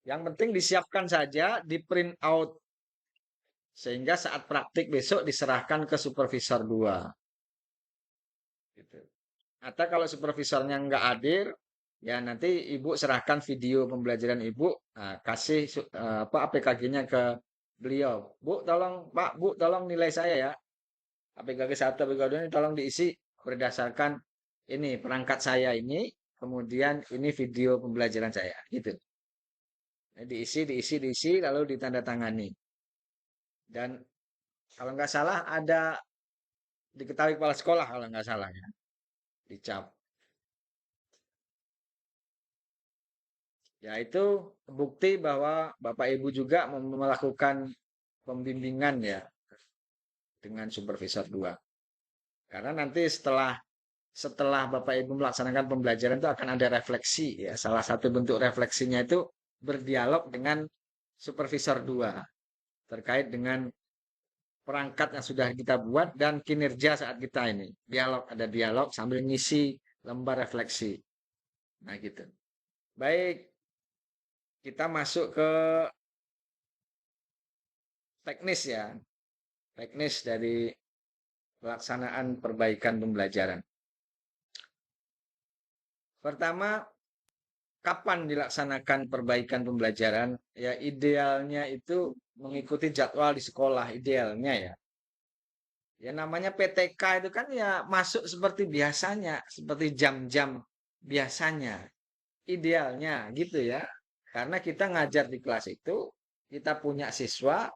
Yang penting disiapkan saja, di print out sehingga saat praktik besok diserahkan ke supervisor 2 gitu. Atau kalau supervisornya nggak hadir, ya nanti ibu serahkan video pembelajaran ibu, nah, kasih apa APKG-nya ke beliau. Bu, tolong Pak, Bu, tolong nilai saya ya. APKG 1, APKG 2 ini tolong diisi berdasarkan ini perangkat saya ini, kemudian ini video pembelajaran saya, gitu. Nah, diisi, lalu ditandatangani. Dan kalau nggak salah ada diketahui kepala sekolah kalau nggak salah ya, dicap. Ya itu bukti bahwa Bapak Ibu juga melakukan pembimbingan ya dengan supervisor 2. Karena nanti setelah Bapak Ibu melaksanakan pembelajaran itu akan ada refleksi ya. Salah satu bentuk refleksinya itu berdialog dengan supervisor 2 terkait dengan perangkat yang sudah kita buat dan kinerja saat kita ini. Ada dialog sambil ngisi lembar refleksi. Nah gitu. Baik, kita masuk ke teknis ya. Teknis dari pelaksanaan perbaikan pembelajaran. Pertama, kapan dilaksanakan perbaikan pembelajaran? Ya idealnya itu mengikuti jadwal di sekolah, idealnya ya. Ya namanya PTK itu kan ya masuk seperti biasanya, seperti jam-jam biasanya. Idealnya gitu ya. Karena kita ngajar di kelas itu, kita punya siswa,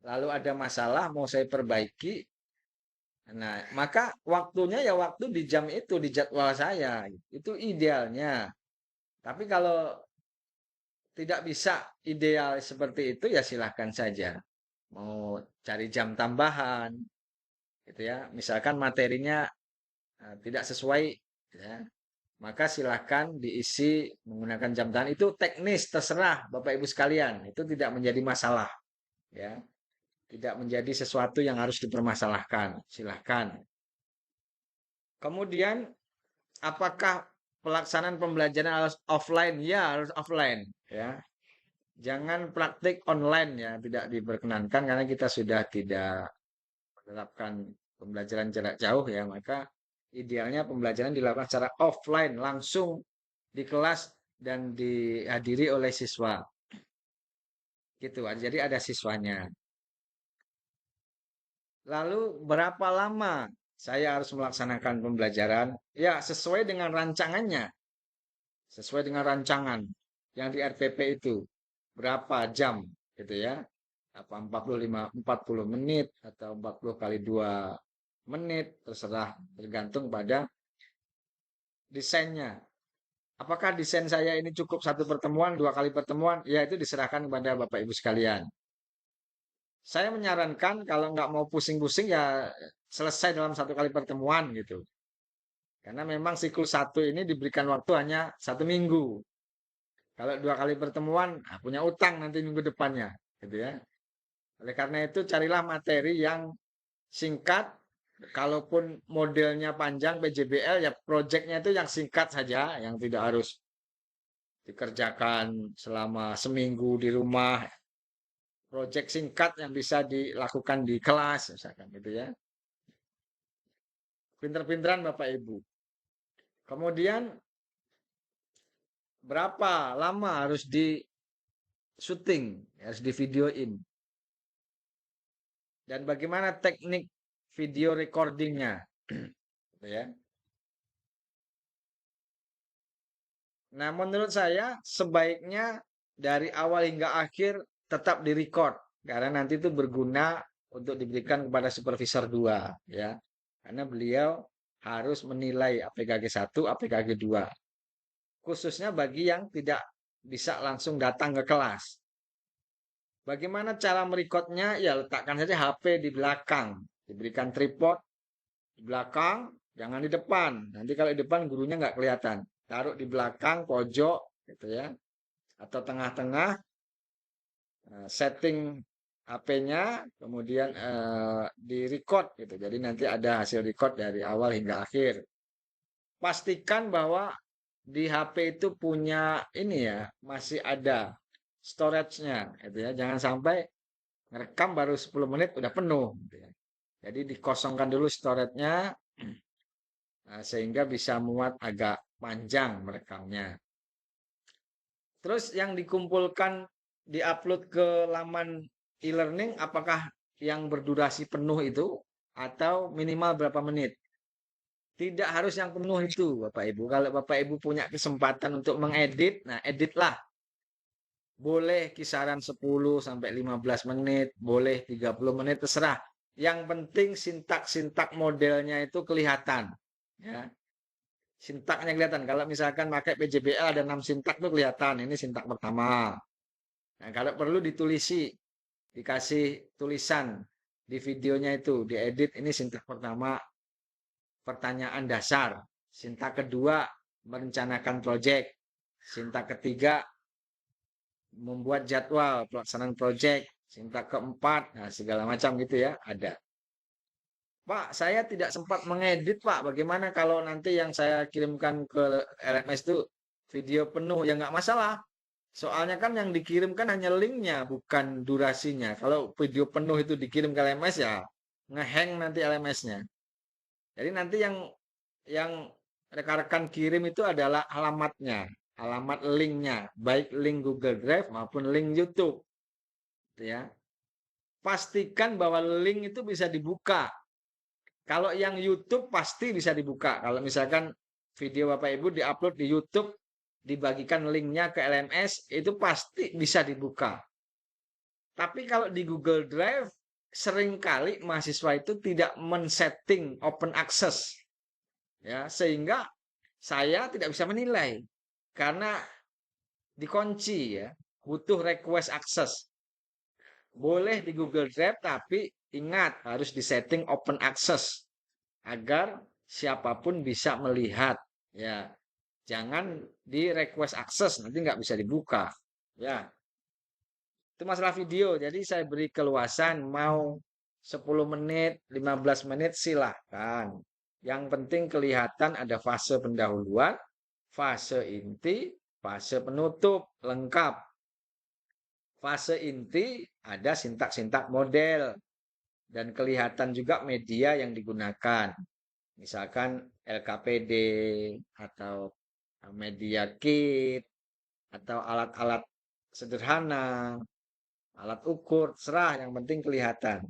lalu ada masalah mau saya perbaiki. Nah, maka waktunya ya waktu di jam itu, di jadwal saya. Itu idealnya. Tapi kalau tidak bisa ideal seperti itu ya silahkan saja. Mau cari jam tambahan, gitu ya. Misalkan materinya tidak sesuai, ya, maka silahkan diisi menggunakan jam tangan. Itu teknis, terserah Bapak Ibu sekalian. Itu tidak menjadi masalah, ya. Tidak menjadi sesuatu yang harus dipermasalahkan. Silahkan. Kemudian, apakah pelaksanaan pembelajaran harus offline? Ya, harus offline, ya. Jangan praktik online ya, tidak diperkenankan karena kita sudah tidak menerapkan pembelajaran jarak jauh ya, maka idealnya pembelajaran dilakukan secara offline langsung di kelas dan dihadiri oleh siswa. Gitu, jadi ada siswanya. Lalu berapa lama saya harus melaksanakan pembelajaran? Ya, sesuai dengan rancangannya. Sesuai dengan rancangan yang di RPP itu. Berapa jam gitu ya. Apa 40 menit atau 40 kali 2 menit, terserah tergantung pada desainnya. Apakah desain saya ini cukup satu pertemuan, 2 kali pertemuan? Ya itu diserahkan kepada Bapak Ibu sekalian. Saya menyarankan kalau nggak mau pusing-pusing ya selesai dalam 1 kali pertemuan gitu. Karena memang siklus 1 ini diberikan waktu hanya 1 minggu. Kalau 2 kali pertemuan, punya utang nanti minggu depannya, gitu ya. Oleh karena itu carilah materi yang singkat. Kalaupun modelnya panjang PJBL ya proyeknya itu yang singkat saja, yang tidak harus dikerjakan selama seminggu di rumah. Proyek singkat yang bisa dilakukan di kelas, misalkan gitu ya. Pinter-pinteran Bapak Ibu. Kemudian berapa lama harus di syuting, harus di videoin. Dan bagaimana teknik video recordingnya, gitu ya. Nah, menurut saya sebaiknya dari awal hingga akhir tetap direcord karena nanti itu berguna untuk diberikan kepada supervisor 2 ya. Karena beliau harus menilai APKG 1, APKG 2. Khususnya bagi yang tidak bisa langsung datang ke kelas. Bagaimana cara merekodnya? Ya letakkan saja HP di belakang. Diberikan tripod di belakang, jangan di depan. Nanti kalau di depan gurunya nggak kelihatan. taruh di belakang pojok gitu ya, atau tengah-tengah, setting HP-nya, kemudian di record gitu. Jadi nanti ada hasil record dari awal hingga akhir. Pastikan bahwa di HP itu punya ini ya, masih ada storage-nya gitu ya. Jangan sampai ngerekam baru 10 menit udah penuh gitu ya. Jadi dikosongkan dulu storage-nya sehingga bisa muat agak panjang merekamnya. Terus yang dikumpulkan diupload ke laman e-learning apakah yang berdurasi penuh itu atau minimal berapa menit? Tidak harus yang penuh itu, Bapak Ibu. Kalau Bapak Ibu punya kesempatan untuk mengedit, nah editlah. Boleh kisaran 10 sampai 15 menit, boleh 30 menit, terserah. Yang penting sintak-sintak modelnya itu kelihatan. Ya, sintaknya kelihatan. Kalau misalkan pakai PJBL ada 6 sintak tuh kelihatan. Ini sintak pertama. Nah, kalau perlu ditulisi, dikasih tulisan di videonya itu, diedit ini sintak pertama, pertanyaan dasar. Sintak kedua, merencanakan proyek. Sintak ketiga, membuat jadwal pelaksanaan proyek. Sintak keempat, nah segala macam gitu ya, ada. Pak, saya tidak sempat mengedit, Pak. Bagaimana kalau nanti yang saya kirimkan ke LMS itu video penuh? Ya nggak masalah. Soalnya kan yang dikirimkan hanya linknya, bukan durasinya. Kalau video penuh itu dikirim ke LMS ya ngehang nanti LMS-nya. Jadi nanti yang rekan-rekan kirim itu adalah alamatnya, alamat linknya, baik link Google Drive maupun link YouTube, gitu ya. Pastikan bahwa link itu bisa dibuka. Kalau yang YouTube pasti bisa dibuka. Kalau misalkan video Bapak Ibu diupload di YouTube, dibagikan linknya ke LMS, itu pasti bisa dibuka. Tapi kalau di Google Drive, seringkali mahasiswa itu tidak men-setting open access. Ya, sehingga saya tidak bisa menilai. Karena dikunci ya, butuh request access. Boleh di Google Drive, tapi ingat harus disetting open access agar siapapun bisa melihat. Ya, jangan di request access nanti nggak bisa dibuka. Ya, itu masalah video. Jadi saya beri keluasan mau 10 menit, 15 menit silahkan. Yang penting kelihatan ada fase pendahuluan, fase inti, fase penutup lengkap. Fase inti ada sintak-sintak model dan kelihatan juga media yang digunakan. Misalkan LKPD atau media kit atau alat-alat sederhana, alat ukur, serah yang penting kelihatan.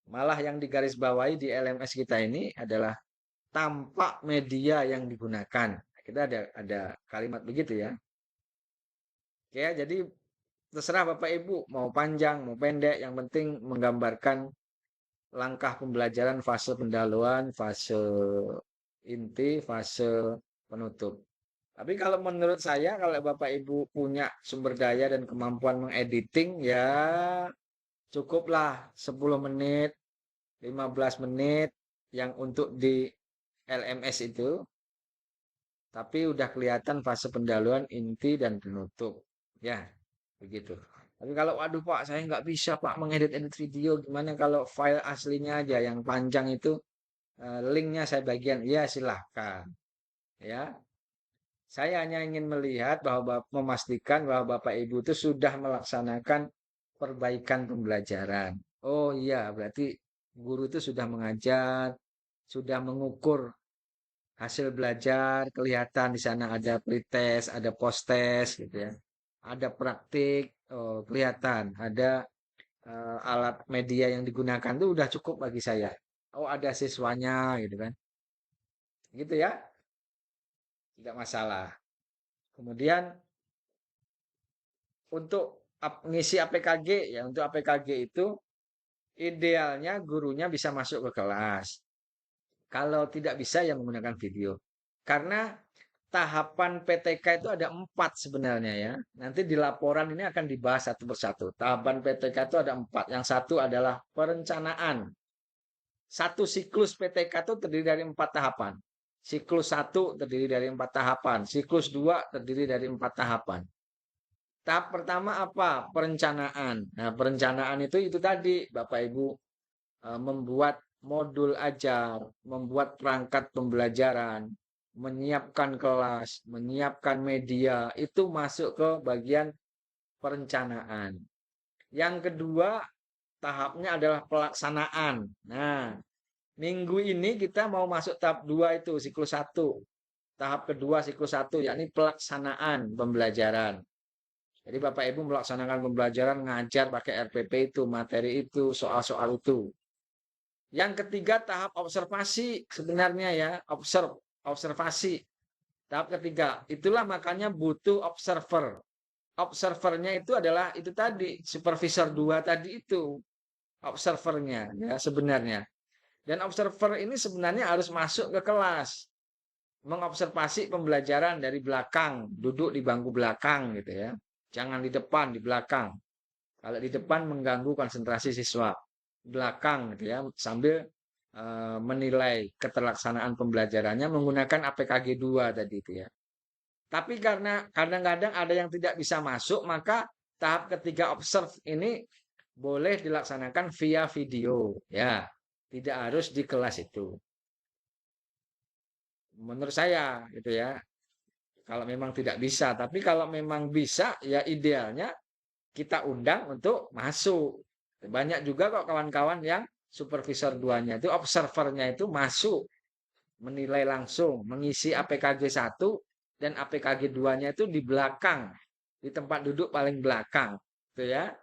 Malah yang digarisbawahi di LMS kita ini adalah tampak media yang digunakan. Kita ada kalimat begitu ya. Oke, jadi terserah Bapak Ibu mau panjang, mau pendek, yang penting menggambarkan langkah pembelajaran fase pendahuluan, fase inti, fase penutup. Tapi kalau menurut saya, kalau Bapak Ibu punya sumber daya dan kemampuan mengediting, ya cukuplah 10 menit, 15 menit yang untuk di LMS itu. Tapi udah kelihatan fase pendahuluan, inti, dan penutup. Ya, begitu. Tapi kalau, waduh Pak, saya nggak bisa Pak mengedit-edit video. Gimana kalau file aslinya aja yang panjang itu, linknya saya bagian. Ya, silahkan. Ya, saya hanya ingin melihat bahwa memastikan bahwa Bapak Ibu itu sudah melaksanakan perbaikan pembelajaran. Oh iya, berarti guru itu sudah mengajar, sudah mengukur hasil belajar, kelihatan di sana ada pretest, ada post-test gitu ya. Ada praktik, oh, kelihatan, ada alat media yang digunakan itu udah cukup bagi saya. Oh, ada siswanya gitu kan. Gitu ya, tidak masalah. Kemudian untuk ngisi APKG ya, untuk APKG itu idealnya gurunya bisa masuk ke kelas. Kalau tidak bisa ya menggunakan video. Karena tahapan PTK itu ada 4 sebenarnya ya. Nanti di laporan ini akan dibahas satu persatu. Tahapan PTK itu ada 4. Yang satu adalah perencanaan. Satu siklus PTK itu terdiri dari 4 tahapan. Siklus 1 terdiri dari 4 tahapan. Siklus 2 terdiri dari 4 tahapan. Tahap pertama apa? Perencanaan. Nah, perencanaan itu tadi, Bapak Ibu, membuat modul ajar, membuat perangkat pembelajaran, menyiapkan kelas, menyiapkan media, itu masuk ke bagian perencanaan. Yang kedua, tahapnya adalah pelaksanaan. Nah, minggu ini kita mau masuk tahap 2 itu, siklus 1. Tahap kedua siklus 1, yakni pelaksanaan pembelajaran. Jadi Bapak Ibu melaksanakan pembelajaran ngajar pakai RPP itu, materi itu, soal-soal itu. Yang ketiga tahap observasi sebenarnya ya, observasi. Tahap ketiga, itulah makanya butuh observer. Observernya itu adalah itu tadi, supervisor 2 tadi itu, observernya ya sebenarnya. Dan observer ini sebenarnya harus masuk ke kelas, mengobservasi pembelajaran dari belakang, duduk di bangku belakang gitu ya. Jangan di depan, di belakang. Kalau di depan mengganggu konsentrasi siswa. Belakang gitu ya, sambil menilai keterlaksanaan pembelajarannya menggunakan APKG 2 tadi itu ya. Tapi karena kadang-kadang ada yang tidak bisa masuk, maka tahap ketiga observe ini boleh dilaksanakan via video ya. Tidak harus di kelas itu. Menurut saya gitu ya. Kalau memang tidak bisa, tapi kalau memang bisa ya idealnya kita undang untuk masuk. Banyak juga kok kawan-kawan yang supervisor duanya itu observernya itu masuk menilai langsung, mengisi APKG 1 dan APKG 2-nya itu di belakang, di tempat duduk paling belakang, gitu ya.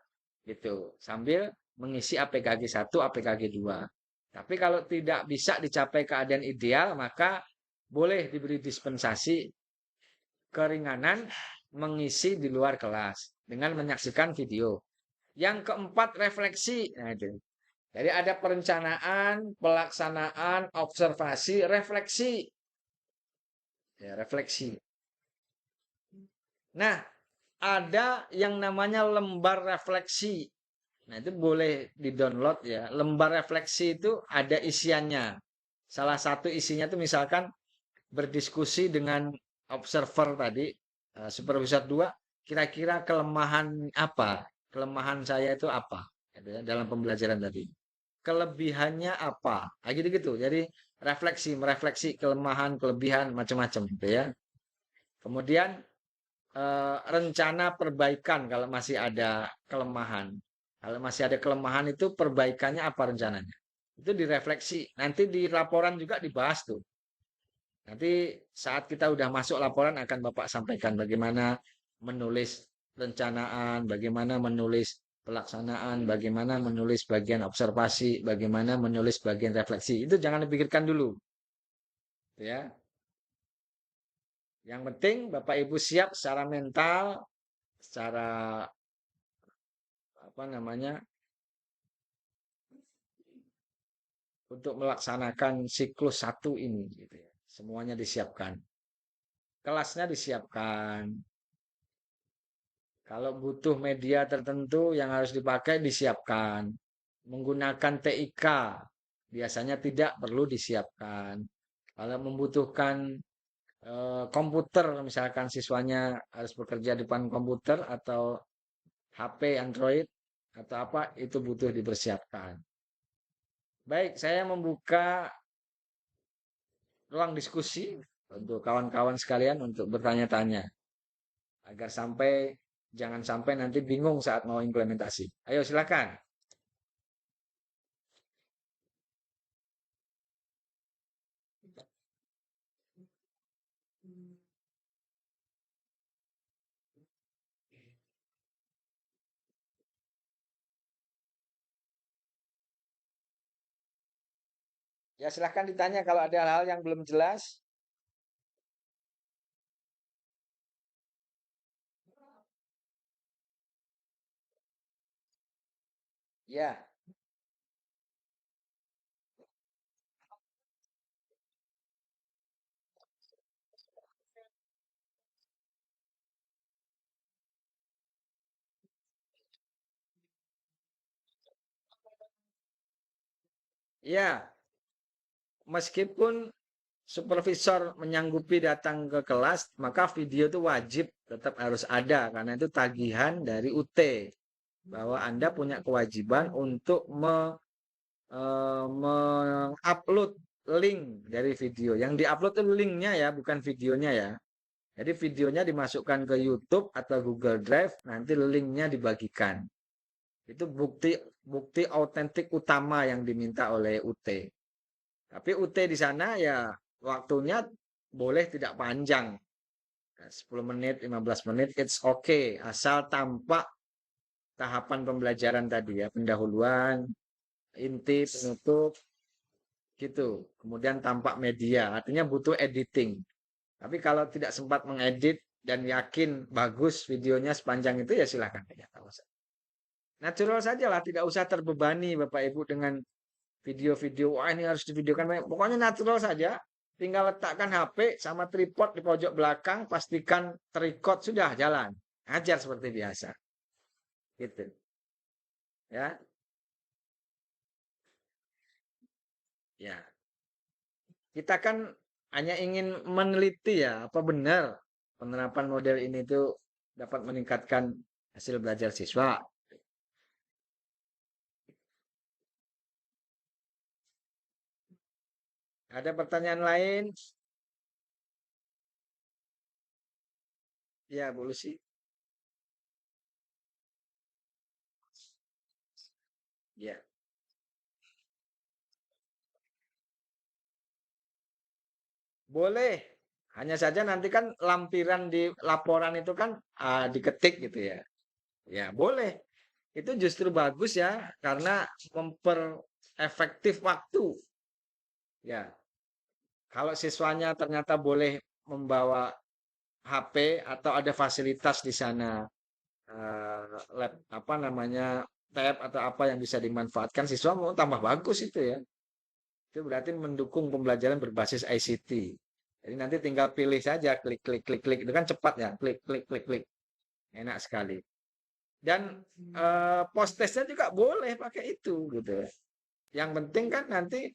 Gitu. Sambil mengisi APKG 1, APKG 2. Tapi kalau tidak bisa dicapai keadaan ideal, maka boleh diberi dispensasi keringanan mengisi di luar kelas dengan menyaksikan video. Yang keempat, refleksi. Nah, itu. Jadi ada perencanaan, pelaksanaan, observasi, refleksi. Ya, refleksi. Nah, ada yang namanya lembar refleksi. Nah, itu boleh di-download ya. Lembar refleksi itu ada isiannya. Salah satu isinya itu misalkan berdiskusi dengan observer tadi, supervisor 2, kira-kira kelemahan apa? Kelemahan saya itu apa? Gitu ya, dalam pembelajaran tadi. Kelebihannya apa? Nah, gitu-gitu. Jadi refleksi, merefleksi kelemahan, kelebihan, macam-macam gitu ya. Kemudian rencana perbaikan kalau masih ada kelemahan. Kalau masih ada kelemahan itu perbaikannya apa rencananya? Itu direfleksi. Nanti di laporan juga dibahas tuh. Nanti saat kita udah masuk laporan akan Bapak sampaikan bagaimana menulis perencanaan, bagaimana menulis pelaksanaan, bagaimana menulis bagian observasi, bagaimana menulis bagian refleksi. Itu jangan dipikirkan dulu, ya. Yang penting Bapak Ibu siap secara mental, secara apa namanya, untuk melaksanakan siklus 1 ini, gitu ya. Semuanya disiapkan, kelasnya disiapkan. Kalau butuh media tertentu yang harus dipakai disiapkan. Menggunakan TIK biasanya tidak perlu disiapkan. Kalau membutuhkan komputer, misalkan siswanya harus bekerja di depan komputer atau HP Android atau apa, itu butuh dipersiapkan. Baik, saya membuka ruang diskusi untuk kawan-kawan sekalian untuk bertanya-tanya agar jangan sampai nanti bingung saat mau implementasi. Ayo silakan. Ya silahkan ditanya kalau ada hal-hal yang belum jelas. Ya, ya. Meskipun supervisor menyanggupi datang ke kelas, maka video itu wajib tetap harus ada karena itu tagihan dari UT bahwa Anda punya kewajiban untuk mengupload link dari video. Yang diupload itu linknya ya, bukan videonya ya. Jadi videonya dimasukkan ke YouTube atau Google Drive, nanti linknya dibagikan. Itu bukti bukti autentik utama yang diminta oleh UT. Tapi UT di sana ya waktunya boleh tidak panjang. 10 menit, 15 menit, it's okay. Asal tampak tahapan pembelajaran tadi ya, pendahuluan, inti, penutup, gitu. Kemudian tampak media, artinya butuh editing. Tapi kalau tidak sempat mengedit dan yakin bagus videonya sepanjang itu ya silahkan aja. Natural saja lah, tidak usah terbebani Bapak Ibu dengan video-video, wah ini harus divideokan. Pokoknya natural saja. Tinggal letakkan HP sama tripod di pojok belakang, pastikan terikot sudah jalan. Ajar seperti biasa. Gitu. Ya. Ya. Kita kan hanya ingin meneliti ya, apa benar penerapan model ini itu dapat meningkatkan hasil belajar siswa. Ada pertanyaan lain? Ya, Bu Lucy. Ya, boleh. Hanya saja nanti kan lampiran di laporan itu kan diketik gitu ya. Ya, boleh. Itu justru bagus ya, karena memperefektif waktu. Ya, kalau siswanya ternyata boleh membawa HP atau ada fasilitas di sana, lab, apa namanya, tab atau apa yang bisa dimanfaatkan siswa mau tambah bagus itu ya. Itu berarti mendukung pembelajaran berbasis ICT. Jadi nanti tinggal pilih saja, klik, klik, klik, klik. Itu kan cepat ya, klik, klik, klik, klik. Enak sekali. Dan post testnya juga boleh pakai itu gitu ya. Yang penting kan nanti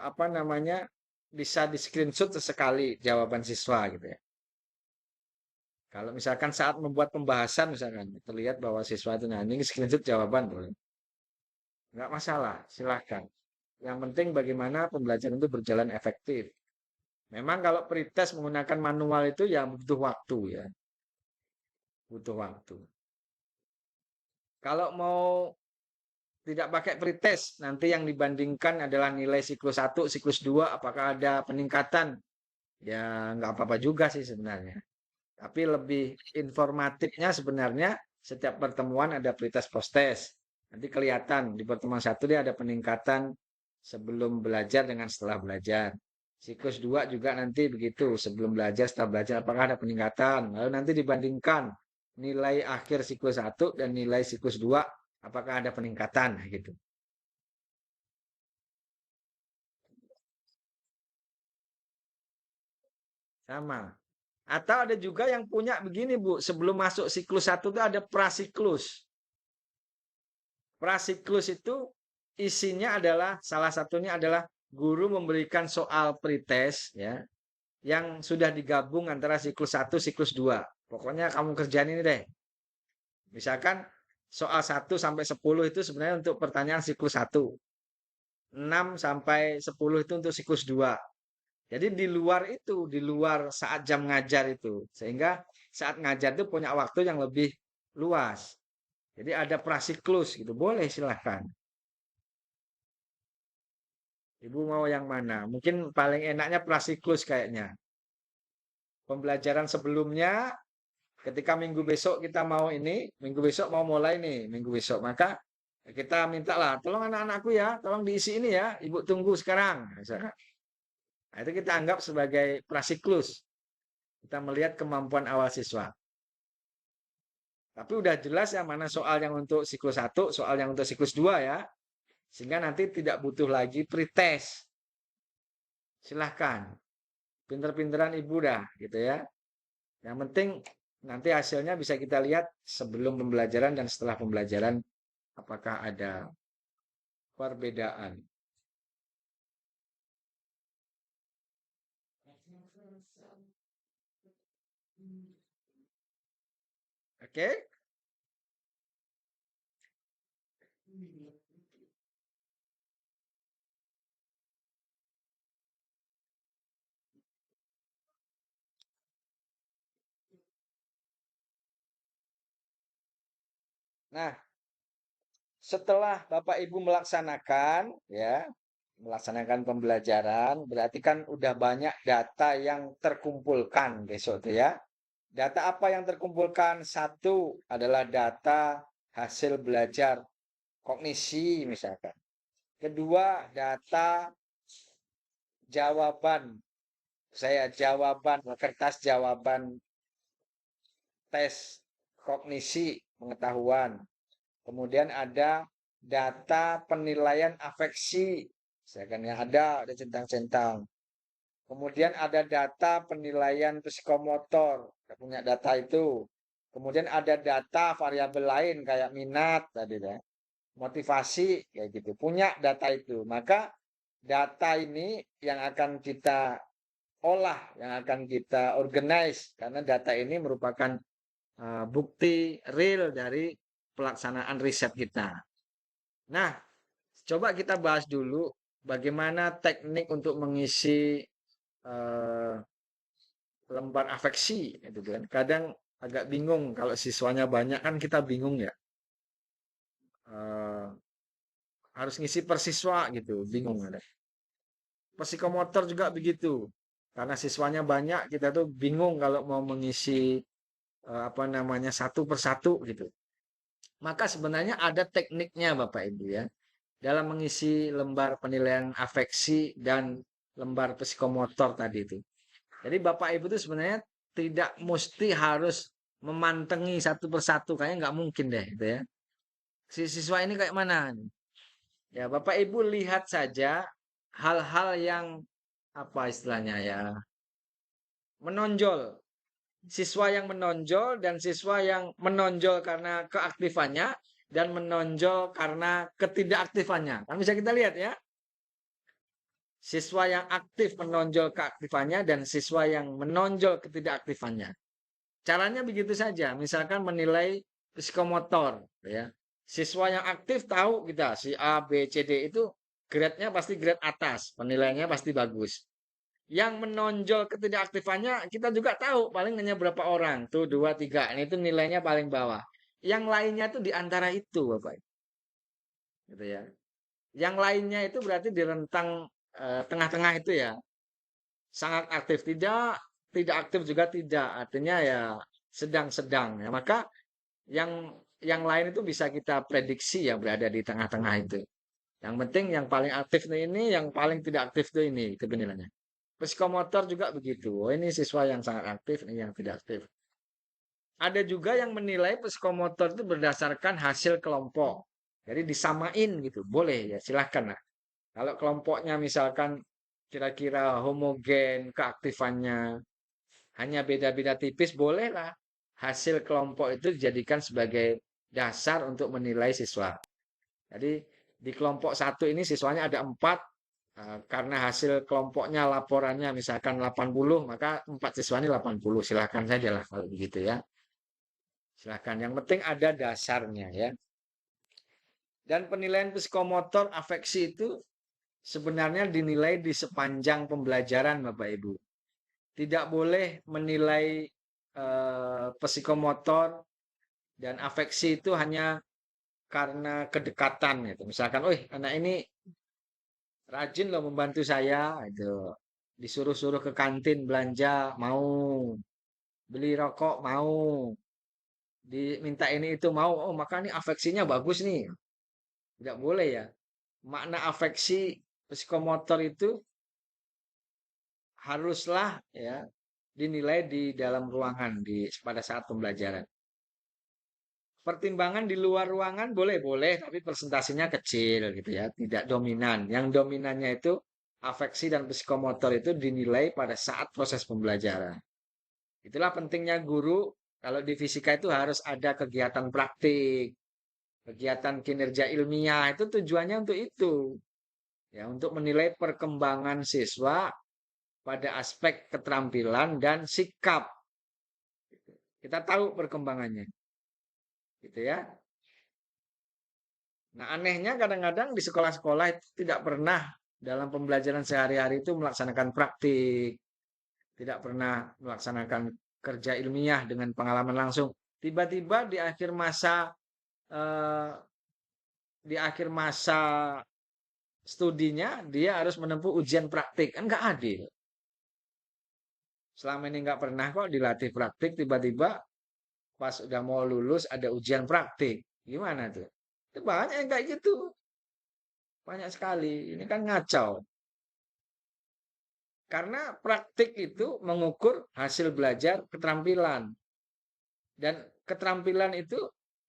apa namanya bisa di screenshot sesekali jawaban siswa gitu ya. Kalau misalkan saat membuat pembahasan misalkan terlihat bahwa siswa itu nah ini screenshot jawaban boleh. Nggak masalah, silahkan. Yang penting bagaimana pembelajaran itu berjalan efektif. Memang kalau pretest menggunakan manual itu ya butuh waktu ya, butuh waktu. Kalau mau tidak pakai pretest, nanti yang dibandingkan adalah nilai siklus 1, siklus 2, apakah ada peningkatan? Ya nggak apa-apa juga sih sebenarnya. Tapi lebih informatifnya sebenarnya setiap pertemuan ada pretest post-test. Nanti kelihatan di pertemuan satu dia ada peningkatan sebelum belajar dengan setelah belajar. Siklus 2 juga nanti begitu, sebelum belajar, setelah belajar, apakah ada peningkatan. Lalu nanti dibandingkan nilai akhir siklus 1 dan nilai siklus 2, apakah ada peningkatan gitu. Sama. Atau ada juga yang punya begini Bu, sebelum masuk siklus 1 itu ada prasiklus. Prasiklus itu isinya adalah salah satunya adalah guru memberikan soal pretest ya yang sudah digabung antara siklus 1 siklus 2. Pokoknya kamu kerjain ini deh. Misalkan soal 1 sampai 10 itu sebenarnya untuk pertanyaan siklus 1. 6 sampai 10 itu untuk siklus 2. Jadi di luar itu, di luar saat jam ngajar itu. Sehingga saat ngajar itu punya waktu yang lebih luas. Jadi ada prasiklus gitu. Boleh silahkan. Ibu mau yang mana? Mungkin paling enaknya prasiklus kayaknya. Pembelajaran sebelumnya, ketika minggu besok kita mau ini, minggu besok mau mulai nih, minggu besok. Maka kita minta lah, tolong anak-anakku ya, tolong diisi ini ya, ibu tunggu sekarang. Misalkan. Nah, itu kita anggap sebagai prasiklus. Kita melihat kemampuan awal siswa. Tapi udah jelas ya mana soal yang untuk siklus 1, soal yang untuk siklus 2 ya. Sehingga nanti tidak butuh lagi pretest. Silahkan. Pinter-pinteran ibu dah gitu ya. Yang penting nanti hasilnya bisa kita lihat sebelum pembelajaran dan setelah pembelajaran apakah ada perbedaan. Oke? Nah, setelah Bapak Ibu melaksanakan pembelajaran, berarti kan udah banyak data yang terkumpulkan besok tuh ya. Data apa yang terkumpulkan? Satu adalah data hasil belajar kognisi misalkan. Kedua, data jawaban. Kertas jawaban tes kognisi pengetahuan. Kemudian ada data penilaian afeksi. Misalkan yang ada centang-centang. Kemudian ada data penilaian psikomotor. Kita punya data itu. Kemudian ada data variabel lain kayak minat tadi ya. Motivasi kayak gitu. Punya data itu. Maka data ini yang akan kita olah, yang akan kita organize karena data ini merupakan bukti real dari pelaksanaan riset kita. Nah, coba kita bahas dulu bagaimana teknik untuk mengisi eh, lembar afeksi itu kan. Kadang agak bingung kalau siswanya banyak kan kita bingung ya. Eh, harus ngisi per siswa gitu, bingung ada. Psikomotor juga begitu. Karena siswanya banyak, kita tuh bingung kalau mau mengisi apa namanya satu persatu gitu. Maka sebenarnya ada tekniknya Bapak Ibu ya. Dalam mengisi lembar penilaian afeksi dan lembar psikomotor tadi itu. Jadi Bapak Ibu itu sebenarnya tidak mesti harus memantengi satu persatu, kayaknya nggak mungkin deh gitu ya. Si siswa ini kayak mana? Ya Bapak Ibu lihat saja hal-hal yang apa istilahnya ya menonjol. Siswa yang menonjol dan siswa yang menonjol karena keaktifannya dan menonjol karena ketidakaktifannya. Kan bisa kita lihat ya. Siswa yang aktif menonjol keaktifannya dan siswa yang menonjol ketidakaktifannya. Caranya begitu saja. Misalkan menilai psikomotor, ya. Siswa yang aktif tahu kita si A, B, C, D itu grade-nya pasti grade atas, penilaiannya pasti bagus. Yang menonjol ketidakaktifannya kita juga tahu paling hanya berapa orang, tuh dua, tiga, ini itu nilainya paling bawah. Yang lainnya itu di antara itu, Bapak, gitu ya. Yang lainnya itu berarti di rentang tengah-tengah itu ya. Sangat aktif tidak, tidak aktif juga tidak. Artinya ya sedang-sedang ya. Maka yang lain itu bisa kita prediksi ya berada di tengah-tengah itu. Yang penting yang paling aktif ini, yang paling tidak aktif itu ini, itu penilaiannya. Psikomotor juga begitu. Oh, ini siswa yang sangat aktif, ini yang tidak aktif. Ada juga yang menilai psikomotor itu berdasarkan hasil kelompok. Jadi disamain gitu, boleh ya silahkan lah. Kalau kelompoknya misalkan kira-kira homogen keaktifannya, hanya beda-beda tipis, bolehlah hasil kelompok itu dijadikan sebagai dasar untuk menilai siswa. Jadi di kelompok satu ini siswanya ada 4, karena hasil kelompoknya laporannya misalkan 80, maka 4 siswa ini 80. Silahkan saja lah kalau begitu ya. Silahkan. Yang penting ada dasarnya ya. Dan penilaian psikomotor afeksi itu sebenarnya dinilai di sepanjang pembelajaran Bapak Ibu. Tidak boleh menilai psikomotor dan afeksi itu hanya karena kedekatan gitu. Misalkan, "Oh, anak ini rajin loh membantu saya," itu. Disuruh-suruh ke kantin belanja, mau. Beli rokok, mau. Diminta ini itu, mau. Oh, maka ini afeksinya bagus nih. Tidak boleh ya. Makna afeksi psikomotor itu haruslah ya dinilai di dalam ruangan pada saat pembelajaran. Pertimbangan di luar ruangan boleh-boleh, tapi presentasinya kecil gitu ya, tidak dominan. Yang dominannya itu afeksi dan psikomotor itu dinilai pada saat proses pembelajaran. Itulah pentingnya guru kalau di fisika itu harus ada kegiatan praktik, kegiatan kinerja ilmiah itu tujuannya untuk itu. Ya, untuk menilai perkembangan siswa pada aspek keterampilan dan sikap. Kita tahu perkembangannya. Gitu ya. Nah, anehnya kadang-kadang di sekolah-sekolah itu tidak pernah dalam pembelajaran sehari-hari itu melaksanakan praktik, tidak pernah melaksanakan kerja ilmiah dengan pengalaman langsung. Tiba-tiba eh, di akhir masa studinya dia harus menempuh ujian praktik, kan nggak adil. Selama ini nggak pernah kok dilatih praktik, tiba-tiba pas udah mau lulus ada ujian praktik. Gimana tuh? Itu banyak yang kayak gitu. Banyak sekali. Ini kan ngacau. Karena praktik itu mengukur hasil belajar keterampilan. Dan keterampilan itu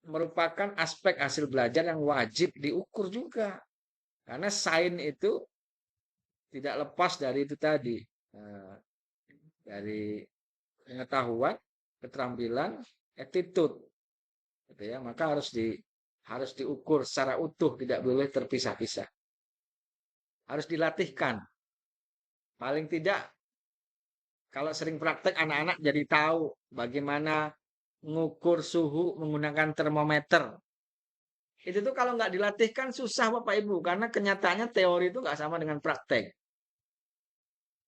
merupakan aspek hasil belajar yang wajib diukur juga. Karena sains itu tidak lepas dari itu tadi. Nah, dari pengetahuan, keterampilan, attitude. Gitu ya. Maka harus diukur secara utuh, tidak boleh terpisah-pisah. Harus dilatihkan. Paling tidak kalau sering praktek anak-anak jadi tahu bagaimana mengukur suhu menggunakan termometer. Itu tuh kalau nggak dilatihkan susah Bapak Ibu karena kenyataannya teori itu nggak sama dengan praktek.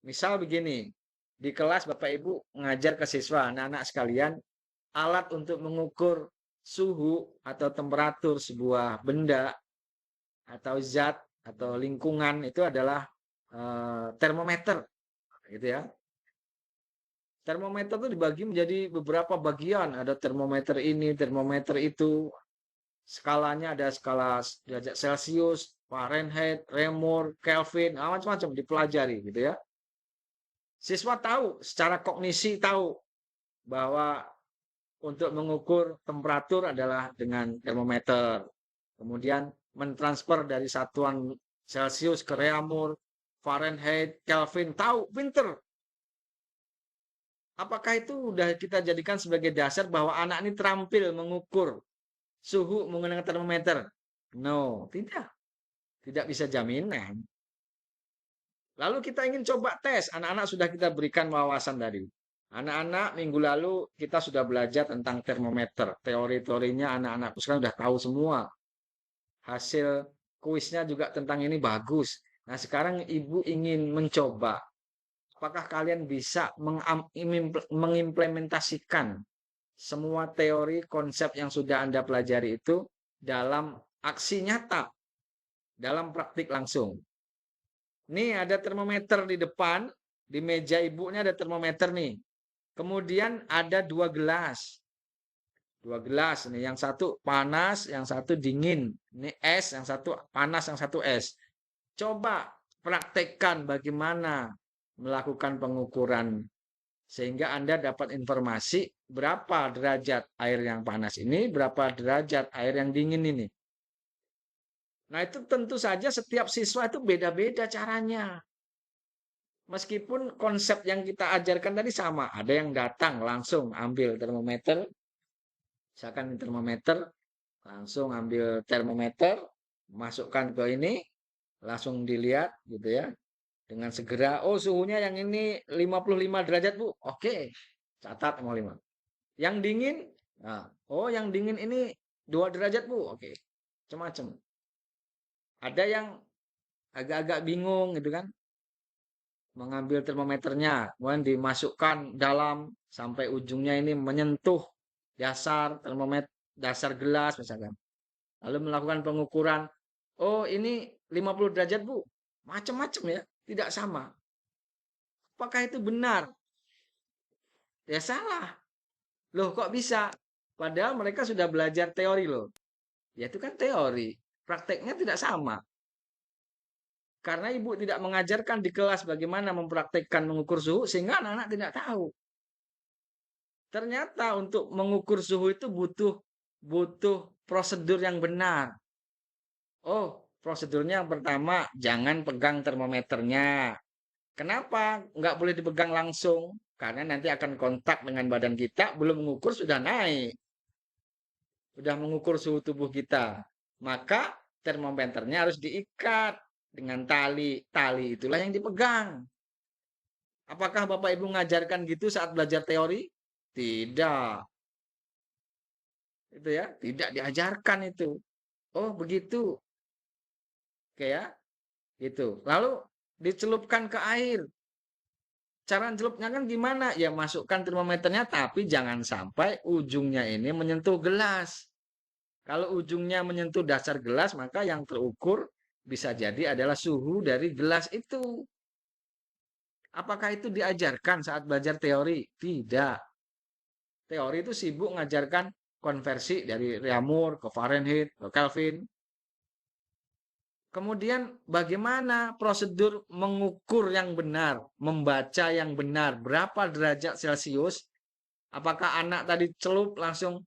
Misal begini, di kelas Bapak Ibu ngajar ke siswa, anak-anak sekalian, alat untuk mengukur suhu atau temperatur sebuah benda atau zat atau lingkungan itu adalah termometer, gitu ya. Termometer itu dibagi menjadi beberapa bagian. Ada termometer ini, termometer itu. Skalanya ada skala derajat Celcius, Fahrenheit, Reaumur, Kelvin, macam-macam dipelajari gitu ya. Siswa tahu, secara kognisi tahu bahwa untuk mengukur temperatur adalah dengan termometer. Kemudian mentransfer dari satuan Celcius ke Reaumur, Fahrenheit, Kelvin, tahu, pinter. Apakah itu sudah kita jadikan sebagai dasar bahwa anak ini terampil mengukur suhu menggunakan termometer? No, tidak. Tidak bisa jaminan. Lalu kita ingin coba tes. Anak-anak sudah kita berikan wawasan tadi. Anak-anak minggu lalu kita sudah belajar tentang termometer. Teori-teorinya anak-anak sekarang sudah tahu semua. Hasil kuisnya juga tentang ini bagus. Nah, sekarang ibu ingin mencoba. Apakah kalian bisa mengimplementasikan semua teori konsep yang sudah Anda pelajari itu dalam aksi nyata, dalam praktik langsung. Nih ada termometer di depan, di meja ibunya ada termometer nih. Kemudian ada dua gelas. Dua gelas nih, yang satu panas, yang satu dingin. Ini es, yang satu panas, yang satu es. Coba praktekkan bagaimana melakukan pengukuran sehingga Anda dapat informasi berapa derajat air yang panas ini, berapa derajat air yang dingin ini. Nah, itu tentu saja setiap siswa itu beda-beda caranya. Meskipun konsep yang kita ajarkan tadi sama, ada yang datang langsung ambil termometer, misalkan termometer, langsung ambil termometer, masukkan ke ini, langsung dilihat gitu ya. Dengan segera, oh suhunya yang ini 55 derajat Bu, oke, catat 55. Yang dingin, nah, oh yang dingin ini 2 derajat Bu, oke, macam-macam. Ada yang agak-agak bingung gitu kan, mengambil termometernya, kemudian dimasukkan dalam sampai ujungnya ini menyentuh dasar termometer, dasar gelas misalkan. Lalu melakukan pengukuran, oh ini 50 derajat Bu, macam-macam ya, tidak sama. Apakah itu benar? Ya salah. Loh kok bisa? Padahal mereka sudah belajar teori loh. Ya itu kan teori. Prakteknya tidak sama. Karena ibu tidak mengajarkan di kelas bagaimana mempraktekkan mengukur suhu sehingga anak-anak tidak tahu. Ternyata untuk mengukur suhu itu butuh prosedur yang benar. Oh, prosedurnya yang pertama jangan pegang termometernya. Kenapa? Nggak boleh dipegang langsung. Karena nanti akan kontak dengan badan kita, belum mengukur sudah naik. Sudah mengukur suhu tubuh kita. Maka termometernya harus diikat dengan tali. Tali itulah yang dipegang. Apakah Bapak Ibu mengajarkan gitu saat belajar teori? Tidak. Itu ya, tidak diajarkan itu. Oh, begitu. Oke ya, gitu. Lalu dicelupkan ke air. Cara celupnya kan gimana? Ya masukkan termometernya tapi jangan sampai ujungnya ini menyentuh gelas. Kalau ujungnya menyentuh dasar gelas, maka yang terukur bisa jadi adalah suhu dari gelas itu. Apakah itu diajarkan saat belajar teori? Tidak. Teori itu sibuk mengajarkan konversi dari Reaumur ke Fahrenheit ke Kelvin. Kemudian bagaimana prosedur mengukur yang benar, membaca yang benar, berapa derajat Celcius? Apakah anak tadi celup langsung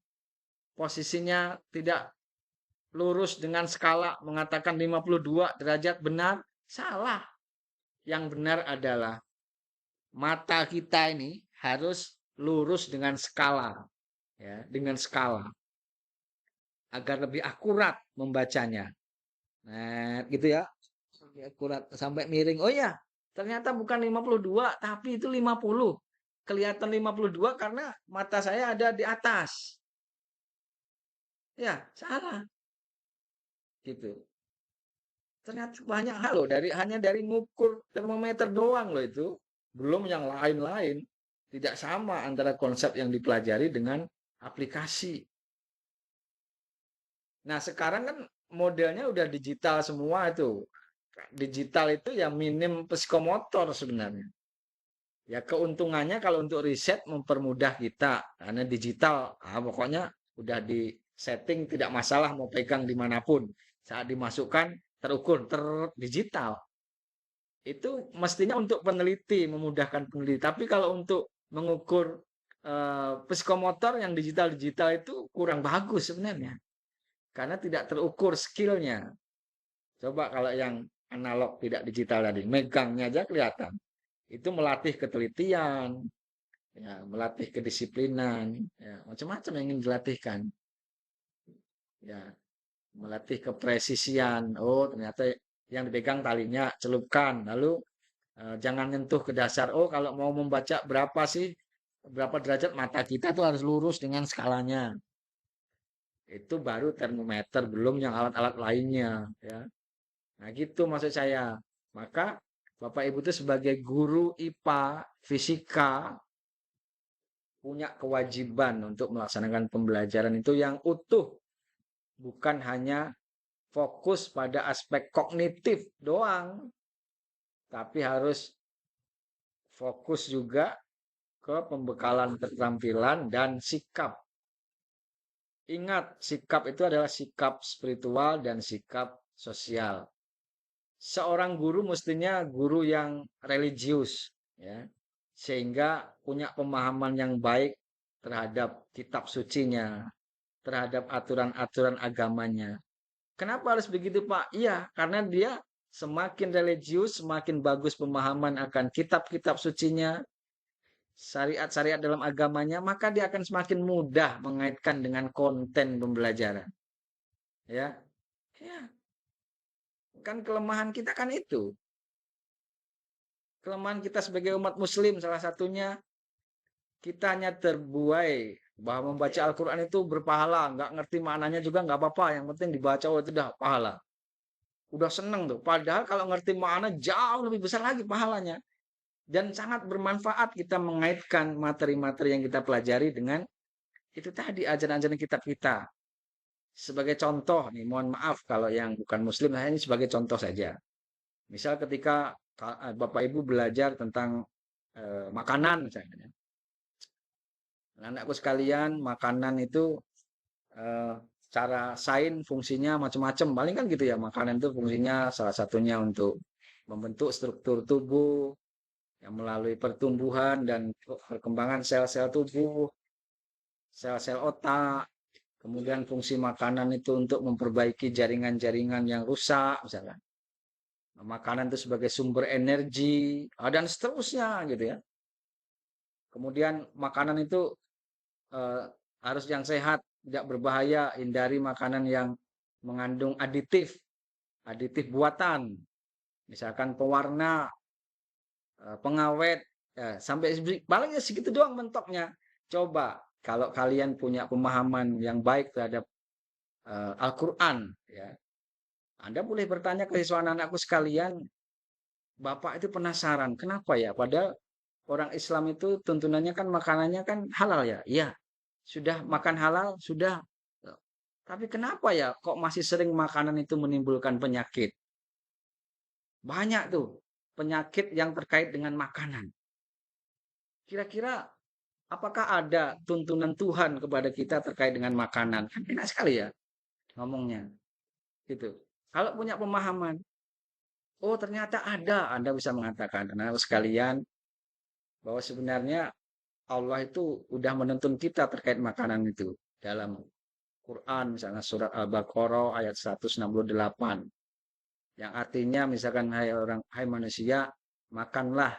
posisinya tidak lurus dengan skala mengatakan 52 derajat benar? Salah. Yang benar adalah mata kita ini harus lurus dengan skala, ya, dengan skala agar lebih akurat membacanya. Nah, gitu ya. Lebih akurat sampai miring. Oh ya, ternyata bukan 52 tapi itu 50. Kelihatan 52 karena mata saya ada di atas. Ya, salah gitu. Ternyata banyak hal loh hanya dari ngukur termometer doang loh itu. Belum yang lain-lain. Tidak sama antara konsep yang dipelajari dengan aplikasi. Nah, sekarang kan modelnya udah digital semua itu. Digital itu ya minim psikomotor sebenarnya. Ya keuntungannya kalau untuk riset mempermudah kita karena digital, pokoknya udah di setting tidak masalah mau pegang dimanapun. Saat dimasukkan terukur digital. Itu mestinya untuk peneliti, memudahkan peneliti. Tapi kalau untuk mengukur psikomotor yang digital-digital itu kurang bagus sebenarnya. Karena tidak terukur skillnya. Coba kalau yang analog tidak digital tadi, megangnya aja kelihatan. Itu melatih ketelitian, ya, melatih kedisiplinan, ya, macam-macam yang ingin dilatihkan. Ya, melatih kepresisian. Oh, ternyata yang dipegang talinya celupkan, lalu jangan nyentuh ke dasar. Oh, kalau mau membaca berapa sih, berapa derajat mata kita tuh harus lurus dengan skalanya. Itu baru termometer, belum yang alat-alat lainnya, ya. Nah, gitu maksud saya. Maka Bapak Ibu itu sebagai guru IPA, fisika, punya kewajiban untuk melaksanakan pembelajaran itu yang utuh, bukan hanya fokus pada aspek kognitif doang, tapi harus fokus juga ke pembekalan keterampilan dan sikap. Ingat, sikap itu adalah sikap spiritual dan sikap sosial. Seorang guru mestinya guru yang religius, ya, sehingga punya pemahaman yang baik terhadap kitab sucinya, terhadap aturan-aturan agamanya. Kenapa harus begitu, Pak? Iya, karena dia semakin religius, semakin bagus pemahaman akan kitab-kitab sucinya, syariat-syariat dalam agamanya, maka dia akan semakin mudah mengaitkan dengan konten pembelajaran. Ya, ya, kan kelemahan kita kan itu. Kelemahan kita sebagai umat muslim salah satunya kita hanya terbuai bahwa membaca Al-Quran itu berpahala, nggak ngerti maknanya juga nggak apa-apa, yang penting dibaca, oh itu dah pahala. Udah seneng tuh, padahal kalau ngerti makna jauh lebih besar lagi pahalanya. Dan sangat bermanfaat kita mengaitkan materi-materi yang kita pelajari dengan itu tadi ajaran-ajaran kitab kita. Sebagai contoh nih, mohon maaf kalau yang bukan muslim, saya ini sebagai contoh saja. Misal ketika Bapak Ibu belajar tentang makanan misalnya. Anakku sekalian, makanan itu eh, secara sains fungsinya macam-macam. Paling kan gitu ya, makanan itu fungsinya salah satunya untuk membentuk struktur tubuh yang melalui pertumbuhan dan perkembangan sel-sel tubuh, sel-sel otak. Kemudian fungsi makanan itu untuk memperbaiki jaringan-jaringan yang rusak, misalkan. Makanan itu sebagai sumber energi, dan seterusnya gitu ya. Kemudian makanan itu eh, harus yang sehat, tidak berbahaya, hindari makanan yang mengandung aditif, aditif buatan, misalkan pewarna, pengawet, Ya, sampai palingnya segitu doang mentoknya. Coba kalau kalian punya pemahaman yang baik terhadap Al-Quran, ya, Anda boleh bertanya ke siswa anak-anakku sekalian, Bapak itu penasaran, kenapa ya? Padahal orang Islam itu tuntunannya kan makanannya kan halal ya. Iya, sudah makan halal, sudah. Tapi kenapa ya kok masih sering makanan itu menimbulkan penyakit? Banyak tuh penyakit yang terkait dengan makanan. Kira-kira apakah ada tuntunan Tuhan kepada kita terkait dengan makanan? Kan enak sekali ya ngomongnya. Gitu. Kalau punya pemahaman, oh ternyata ada, Anda bisa mengatakan, nah sekalian, bahwa sebenarnya Allah itu udah menuntun kita terkait makanan itu dalam Quran, misalnya surat Al-Baqarah ayat 168, yang artinya misalkan hai manusia, makanlah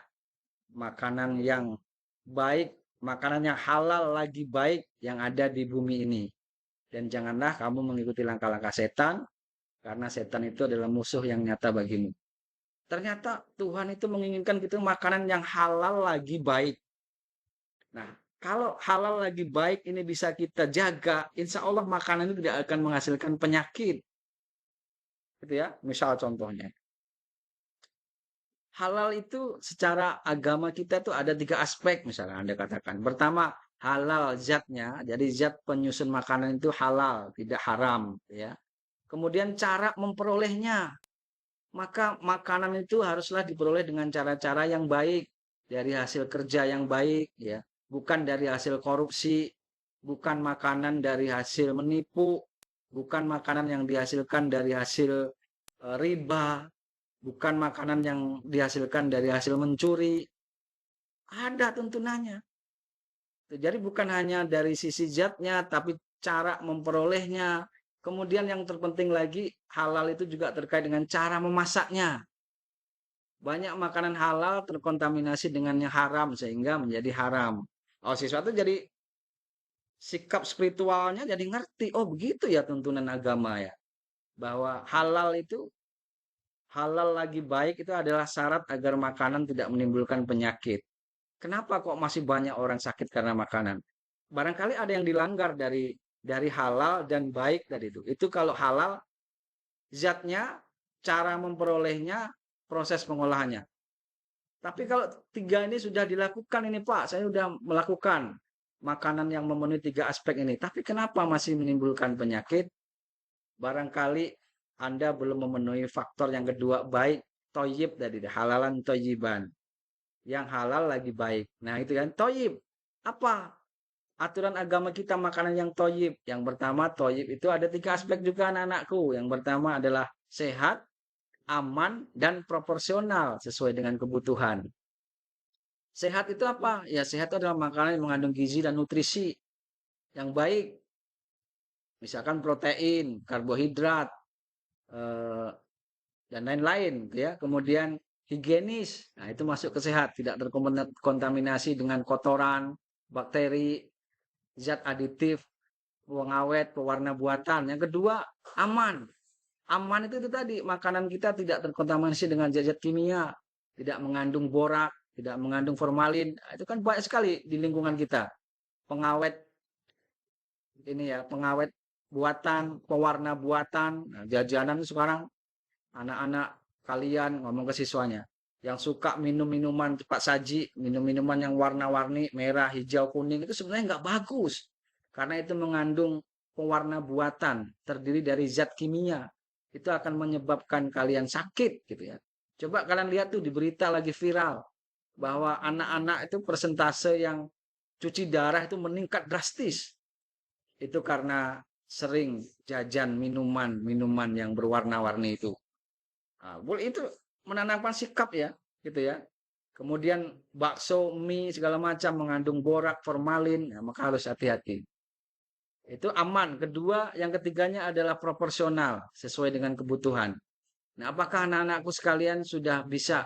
makanan yang baik, makanan yang halal lagi baik yang ada di bumi ini, dan janganlah kamu mengikuti langkah-langkah setan, karena setan itu adalah musuh yang nyata bagimu. Ternyata Tuhan itu menginginkan kita makanan yang halal lagi baik. Nah, kalau halal lagi baik ini bisa kita jaga, insya Allah makanan itu tidak akan menghasilkan penyakit. Gitu ya, misal contohnya. Halal itu secara agama kita tuh ada 3 aspek misalnya Anda katakan. Pertama, halal zatnya, jadi zat penyusun makanan itu halal, tidak haram. Ya. Kemudian cara memperolehnya, maka makanan itu haruslah diperoleh dengan cara-cara yang baik, dari hasil kerja yang baik, ya, bukan dari hasil korupsi, bukan makanan dari hasil menipu, bukan makanan yang dihasilkan dari hasil riba, bukan makanan yang dihasilkan dari hasil mencuri. Ada tuntunannya. Jadi bukan hanya dari sisi zatnya, tapi cara memperolehnya. Kemudian yang terpenting lagi, halal itu juga terkait dengan cara memasaknya. Banyak makanan halal terkontaminasi dengan yang haram sehingga menjadi haram. Oh, siswa itu jadi sikap spiritualnya jadi ngerti. Oh, begitu ya tuntunan agama ya. Bahwa halal lagi baik itu adalah syarat agar makanan tidak menimbulkan penyakit. Kenapa kok masih banyak orang sakit karena makanan? Barangkali ada yang dilanggar dari halal dan baik tadi itu. Itu kalau halal zatnya, cara memperolehnya, proses pengolahannya. Tapi kalau 3 ini sudah dilakukan ini Pak, saya sudah melakukan makanan yang memenuhi 3 aspek ini. Tapi kenapa masih menimbulkan penyakit? Barangkali Anda belum memenuhi faktor yang kedua, baik toyib tadi, halalan toyiban. Yang halal lagi baik. Nah itu kan, toyib. Apa aturan agama kita makanan yang toyib? Yang pertama, toyib itu ada 3 aspek juga anak-anakku. Yang pertama adalah sehat, aman, dan proporsional sesuai dengan kebutuhan. Sehat itu apa? Ya sehat itu adalah makanan yang mengandung gizi dan nutrisi yang baik. Misalkan protein, karbohidrat, eh, dan lain-lain. Ya. Kemudian higienis, nah itu masuk ke sehat. Tidak terkontaminasi dengan kotoran, bakteri, zat aditif, pengawet, pewarna buatan. Yang kedua, aman. Aman itu tadi, makanan kita tidak terkontaminasi dengan zat-zat kimia, tidak mengandung borak, tidak mengandung formalin. Nah, itu kan banyak sekali di lingkungan kita. Pengawet ini ya, pengawet buatan, pewarna buatan. Nah, jajanan sekarang anak-anak kalian ngomong ke siswanya yang suka minum minuman cepat saji, minum minuman yang warna-warni, merah, hijau, kuning, itu sebenarnya nggak bagus. Karena itu mengandung pewarna buatan, terdiri dari zat kimia. Itu akan menyebabkan kalian sakit gitu ya. Coba kalian lihat tuh di berita lagi viral bahwa anak-anak itu persentase yang cuci darah itu meningkat drastis. Itu karena sering jajan minuman-minuman yang berwarna-warni itu. Nah, itu menanamkan sikap ya, gitu ya. Kemudian bakso, mie segala macam mengandung borak, formalin, ya, maka harus hati-hati. Itu aman. Kedua, yang ketiganya adalah proporsional sesuai dengan kebutuhan. Nah, apakah anak-anakku sekalian sudah bisa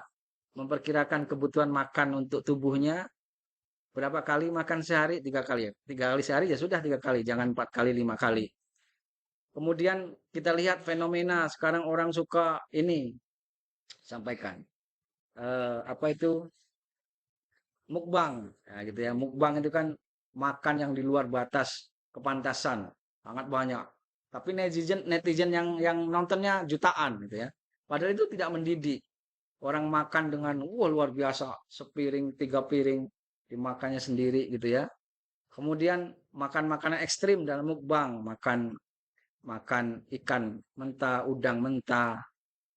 memperkirakan kebutuhan makan untuk tubuhnya? Berapa kali makan sehari? 3 kali ya. 3 kali sehari ya sudah 3 kali, jangan 4 kali, 5 kali. Kemudian kita lihat fenomena sekarang orang suka ini sampaikan apa itu mukbang. Nah, gitu ya. Mukbang itu kan makan yang di luar batas kepantasan, sangat banyak. Tapi netizen netizen yang nontonnya jutaan gitu ya. Padahal itu tidak mendidik. Orang makan dengan wah luar biasa, sepiring, 3 piring dimakannya sendiri gitu ya. Kemudian makan makanan ekstrim dalam mukbang, makan makan ikan mentah, udang mentah,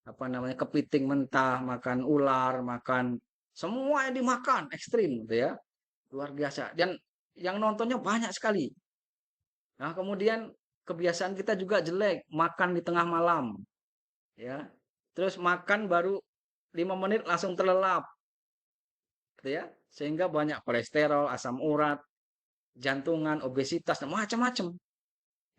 apa namanya kepiting mentah, makan ular, makan semua yang dimakan ekstrim gitu ya. Luar biasa. Dan yang nontonnya banyak sekali. Nah, kemudian kebiasaan kita juga jelek, makan di tengah malam, ya. Terus makan baru 5 menit langsung terlelap, gitu ya. Sehingga banyak kolesterol, asam urat, jantungan, obesitas, dan macam-macam,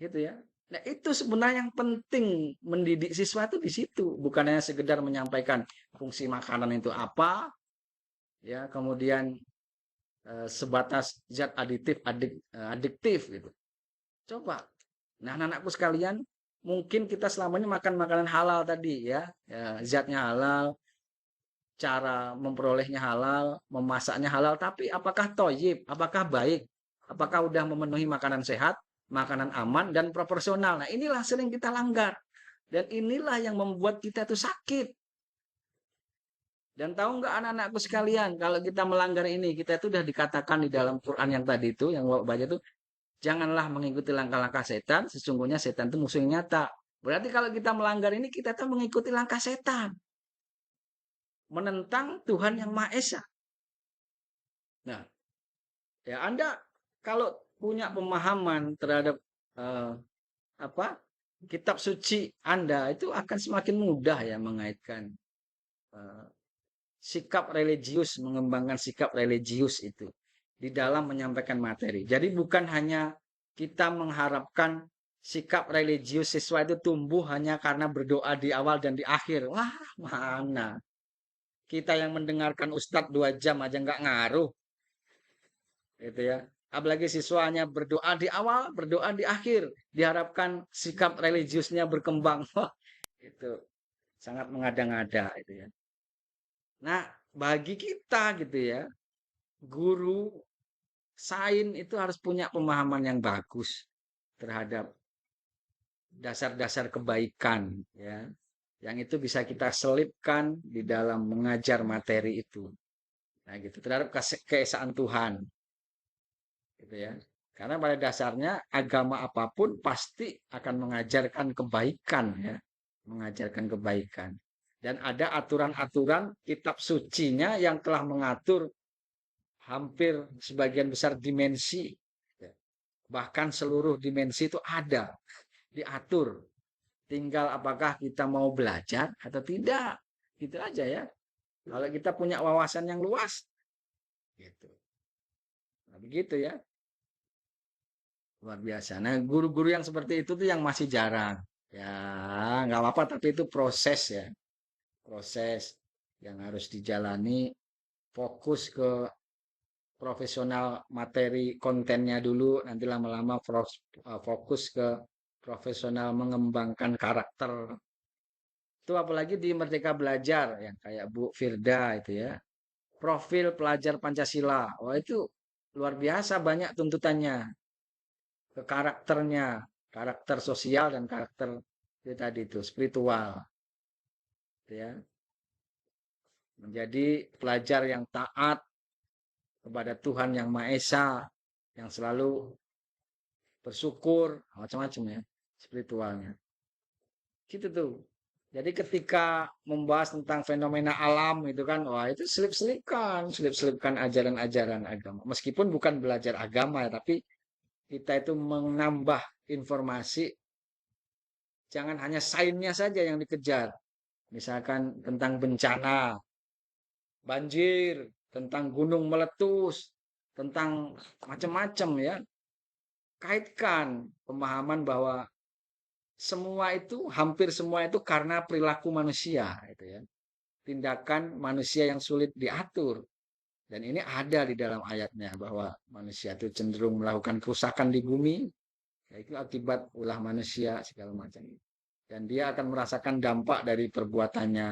gitu ya. Nah, itu sebenarnya yang penting mendidik siswa itu di situ, bukan hanya sekedar menyampaikan fungsi makanan itu apa, ya, kemudian sebatas zat adiktif gitu. Coba. Nah, anak-anakku sekalian, mungkin kita selama ini makan makanan halal tadi ya, ya zatnya halal, cara memperolehnya halal, memasaknya halal, tapi apakah toyib, apakah baik, apakah udah memenuhi makanan sehat, makanan aman dan proporsional. Nah, inilah sering kita langgar. Dan inilah yang membuat kita itu sakit. Dan tahu nggak anak-anakku sekalian, kalau kita melanggar ini, kita itu sudah dikatakan di dalam Quran yang tadi itu, yang baca itu, janganlah mengikuti langkah-langkah setan, sesungguhnya setan itu musuh yang nyata. Berarti kalau kita melanggar ini, kita tuh mengikuti langkah setan. Menentang Tuhan yang Maha Esa. Nah, ya Anda kalau punya pemahaman terhadap eh, apa kitab suci Anda, itu akan semakin mudah ya mengaitkan eh, sikap religius, mengembangkan sikap religius itu di dalam menyampaikan materi. Jadi bukan hanya kita mengharapkan sikap religius siswa itu tumbuh hanya karena berdoa di awal dan di akhir. Wah, mana? Kita yang mendengarkan Ustadz 2 jam aja nggak ngaruh. Gitu ya. Apalagi siswanya berdoa di awal, berdoa di akhir. Diharapkan sikap religiusnya berkembang. Wah, itu sangat mengada-ngada itu ya. Nah, bagi kita gitu ya, guru sains itu harus punya pemahaman yang bagus terhadap dasar-dasar kebaikan ya. Yang itu bisa kita selipkan di dalam mengajar materi itu. Nah, gitu terhadap keesaan Tuhan. Gitu ya. Karena pada dasarnya agama apapun pasti akan mengajarkan kebaikan ya, mengajarkan kebaikan. Dan ada aturan-aturan kitab sucinya yang telah mengatur hampir sebagian besar dimensi, ya. Bahkan seluruh dimensi itu ada, diatur. Tinggal apakah kita mau belajar atau tidak. Gitu aja ya. Kalau kita punya wawasan yang luas, gitu. Nah, begitu ya. Luar biasa. Nah, guru-guru yang seperti itu tuh yang masih jarang. Ya, nggak apa-apa, tapi itu proses ya. Proses yang harus dijalani. Fokus ke profesional materi kontennya dulu. Nanti lama-lama fokus ke profesional mengembangkan karakter. Itu apalagi di Merdeka Belajar, yang kayak Bu Firda itu ya. Profil pelajar Pancasila. Wah, itu luar biasa banyak tuntutannya ke karakternya, karakter sosial dan karakter itu tadi itu spiritual, gitu ya. Menjadi pelajar yang taat kepada Tuhan yang Maha Esa, yang selalu bersyukur, macam-macam ya spiritualnya. Gitu tuh. Jadi ketika membahas tentang fenomena alam itu kan, wah itu selip-selipkan ajaran-ajaran agama. Meskipun bukan belajar agama ya, tapi kita itu menambah informasi. Jangan hanya sainsnya saja yang dikejar. Misalkan tentang bencana, banjir, tentang gunung meletus, tentang macam-macam ya. Kaitkan pemahaman bahwa semua itu, hampir semua itu karena perilaku manusia, itu ya. Tindakan manusia yang sulit diatur. Dan ini ada di dalam ayatnya bahwa manusia itu cenderung melakukan kerusakan di bumi, yaitu akibat ulah manusia segala macam. Dan dia akan merasakan dampak dari perbuatannya.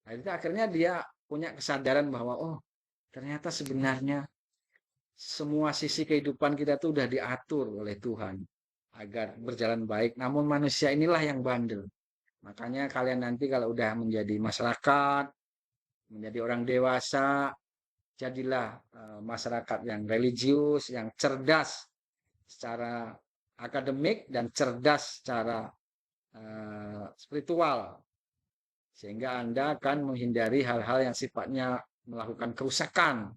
Nah, itu akhirnya dia punya kesadaran bahwa oh, ternyata sebenarnya semua sisi kehidupan kita tuh udah diatur oleh Tuhan agar berjalan baik. Namun manusia inilah yang bandel. Makanya kalian nanti kalau udah menjadi masyarakat, menjadi orang dewasa, jadilah masyarakat yang religius, yang cerdas secara akademik dan cerdas secara spiritual. Sehingga Anda akan menghindari hal-hal yang sifatnya melakukan kerusakan.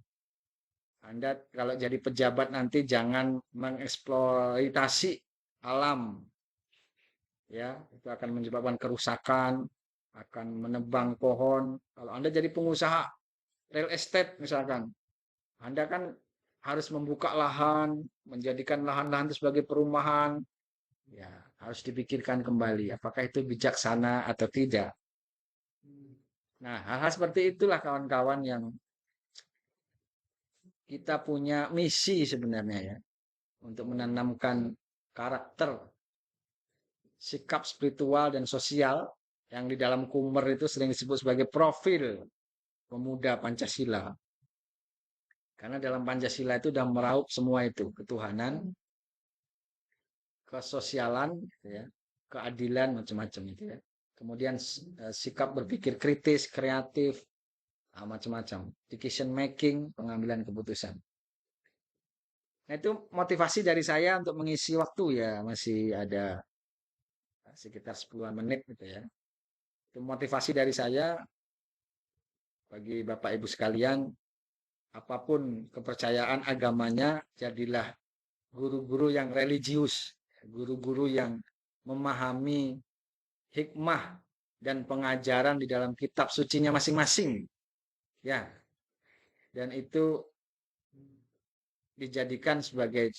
Anda kalau jadi pejabat nanti jangan mengeksploitasi alam. Ya, itu akan menyebabkan kerusakan, akan menebang pohon. Kalau Anda jadi pengusaha real estate misalkan, Anda kan harus membuka lahan, menjadikan lahan-lahan itu sebagai perumahan. Ya, harus dipikirkan kembali apakah itu bijaksana atau tidak. Nah, hal-hal seperti itulah kawan-kawan yang kita punya misi sebenarnya ya, untuk menanamkan karakter, sikap spiritual dan sosial yang di dalam Kumer itu sering disebut sebagai profil pemuda Pancasila. Karena dalam Pancasila itu sudah meraup semua itu, ketuhanan, kesosialan, ya, keadilan, macam-macam itu ya. Kemudian sikap berpikir kritis, kreatif, macam-macam. Decision making, pengambilan keputusan. Nah, itu motivasi dari saya untuk mengisi waktu ya, masih ada sekitar 10 menit gitu ya. Itu motivasi dari saya bagi Bapak Ibu sekalian, apapun kepercayaan agamanya, jadilah guru-guru yang religius, guru-guru yang memahami hikmah dan pengajaran di dalam kitab sucinya masing-masing. Ya. Dan itu dijadikan sebagai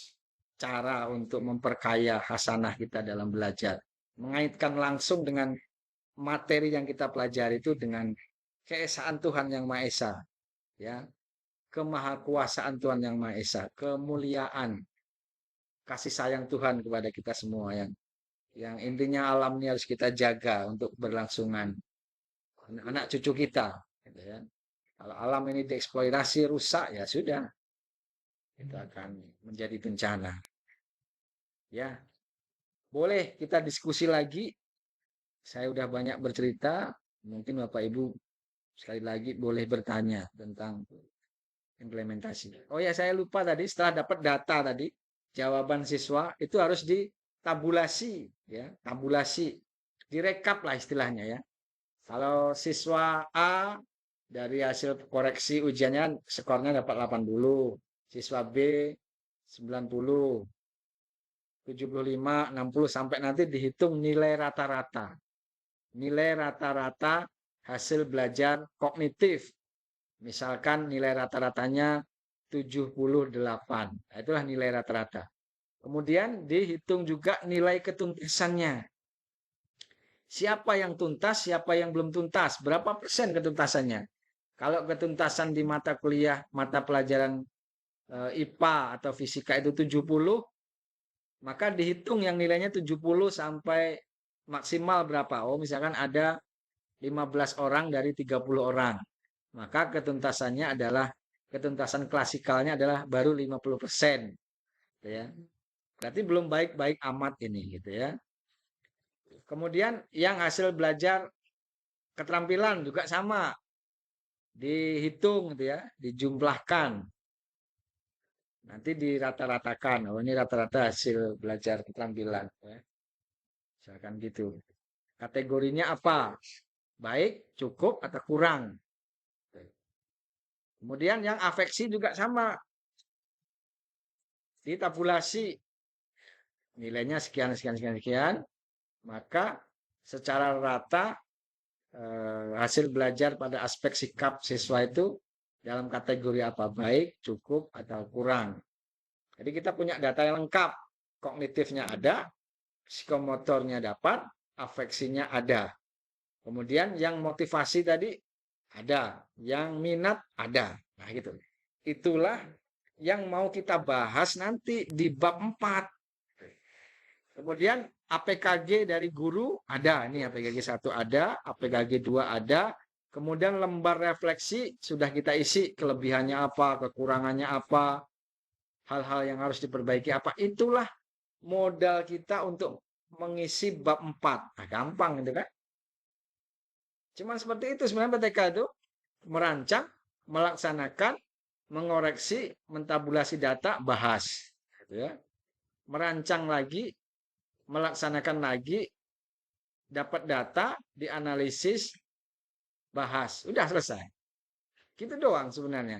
cara untuk memperkaya hasanah kita dalam belajar. Mengaitkan langsung dengan materi yang kita pelajari itu dengan keesaan Tuhan yang Maha Esa. Ya. Kemahakuasaan Tuhan yang Maha Esa, kemuliaan, kasih sayang Tuhan kepada kita semua yang intinya alam ini harus kita jaga untuk berlangsungan. Anak cucu kita. Gitu ya. Kalau alam ini dieksploitasi, rusak, ya sudah. Itu akan menjadi bencana. Ya, boleh kita diskusi lagi. Saya udah banyak bercerita. Mungkin Bapak Ibu sekali lagi boleh bertanya tentang implementasi. Oh ya, saya lupa tadi setelah dapat data tadi, jawaban siswa itu harus ditabulasi, ya, tabulasi, direkap lah istilahnya ya. Kalau siswa A dari hasil koreksi ujiannya skornya dapat 80, siswa B 90, 75, 60 sampai nanti dihitung nilai rata-rata. Nilai rata-rata hasil belajar kognitif. Misalkan nilai rata-ratanya 78. Nah, itulah nilai rata-rata. Kemudian dihitung juga nilai ketuntasannya. Siapa yang tuntas, siapa yang belum tuntas, berapa persen ketuntasannya. Kalau ketuntasan di mata kuliah, mata pelajaran IPA atau fisika itu 70, maka dihitung yang nilainya 70 sampai maksimal berapa. Oh, misalkan ada 15 orang dari 30 orang. Maka ketuntasannya adalah, ketuntasan klasikalnya adalah baru 50%. Gitu ya. Berarti belum baik-baik amat ini gitu ya. Kemudian yang hasil belajar keterampilan juga sama. Dihitung gitu ya, dijumlahkan. Nanti dirata-ratakan. Oh, ini rata-rata hasil belajar keterampilan ya. Misalkan gitu. Kategorinya apa? Baik, cukup, atau kurang. Kemudian yang afeksi juga sama. Ditabulasi. Nilainya sekian, sekian, sekian, sekian. Maka secara rata hasil belajar pada aspek sikap siswa itu dalam kategori apa? Baik, cukup, atau kurang. Jadi kita punya data yang lengkap. Kognitifnya ada, psikomotornya dapat, afeksinya ada. Kemudian yang motivasi tadi ada, yang minat ada. Nah, gitu. Itulah yang mau kita bahas nanti di bab 4. Kemudian APKG dari guru ada, ini APKG 1 ada, APKG 2 ada, Kemudian lembar refleksi sudah kita isi kelebihannya apa, kekurangannya apa, hal-hal yang harus diperbaiki apa. Itulah modal kita untuk mengisi bab 4. Nah, gampang itu kan. Cuman seperti itu sebenarnya PTK itu merancang, melaksanakan, mengoreksi, mentabulasi data, bahas. Gitu ya. Merancang lagi, melaksanakan lagi, dapat data, dianalisis, bahas. Udah selesai. Gitu doang sebenarnya.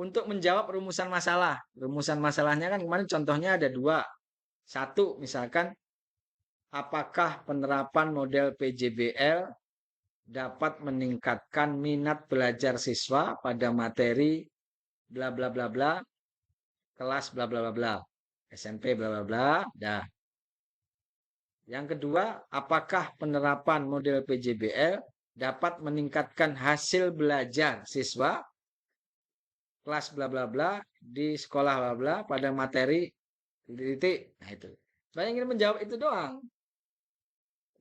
Untuk menjawab rumusan masalah. Rumusan masalahnya kan kemarin contohnya ada 2. Satu, misalkan, apakah penerapan model PJBL dapat meningkatkan minat belajar siswa pada materi bla bla bla bla, kelas bla bla bla bla, SMP bla bla bla, dah. Yang kedua, apakah penerapan model PJBL dapat meningkatkan hasil belajar siswa kelas bla bla bla di sekolah bla bla pada materi titik. Nah itu. Saya ingin menjawab itu doang.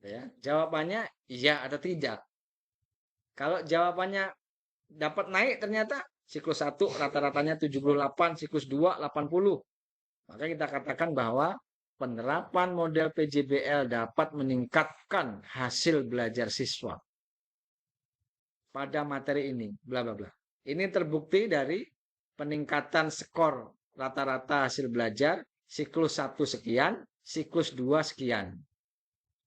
Ya, jawabannya iya atau tidak. Kalau jawabannya dapat naik ternyata siklus 1 rata-ratanya 78, siklus 2 80. Maka kita katakan bahwa penerapan model PJBL dapat meningkatkan hasil belajar siswa pada materi ini, bla bla bla. Ini terbukti dari peningkatan skor rata-rata hasil belajar siklus 1 sekian, siklus 2 sekian.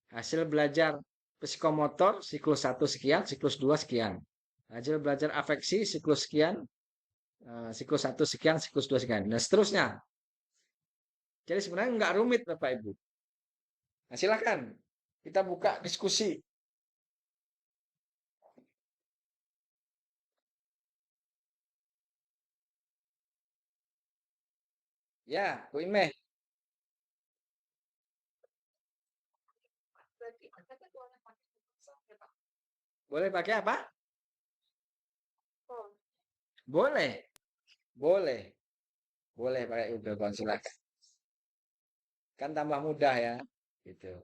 Hasil belajar psikomotor siklus 1 sekian, siklus 2 sekian. Hasil belajar afeksi siklus sekian, siklus 1 sekian, siklus 2 sekian. Dan seterusnya. Jadi sebenarnya nggak rumit Bapak Ibu. Nah, silakan kita buka diskusi. Ya, Bu Imeh, Berarti berarti boleh pakai Photoshop ya, Pak? boleh pakai apa? Oh, Boleh, boleh, boleh pakai Google Phone, silakan. Kan tambah mudah ya, gitu.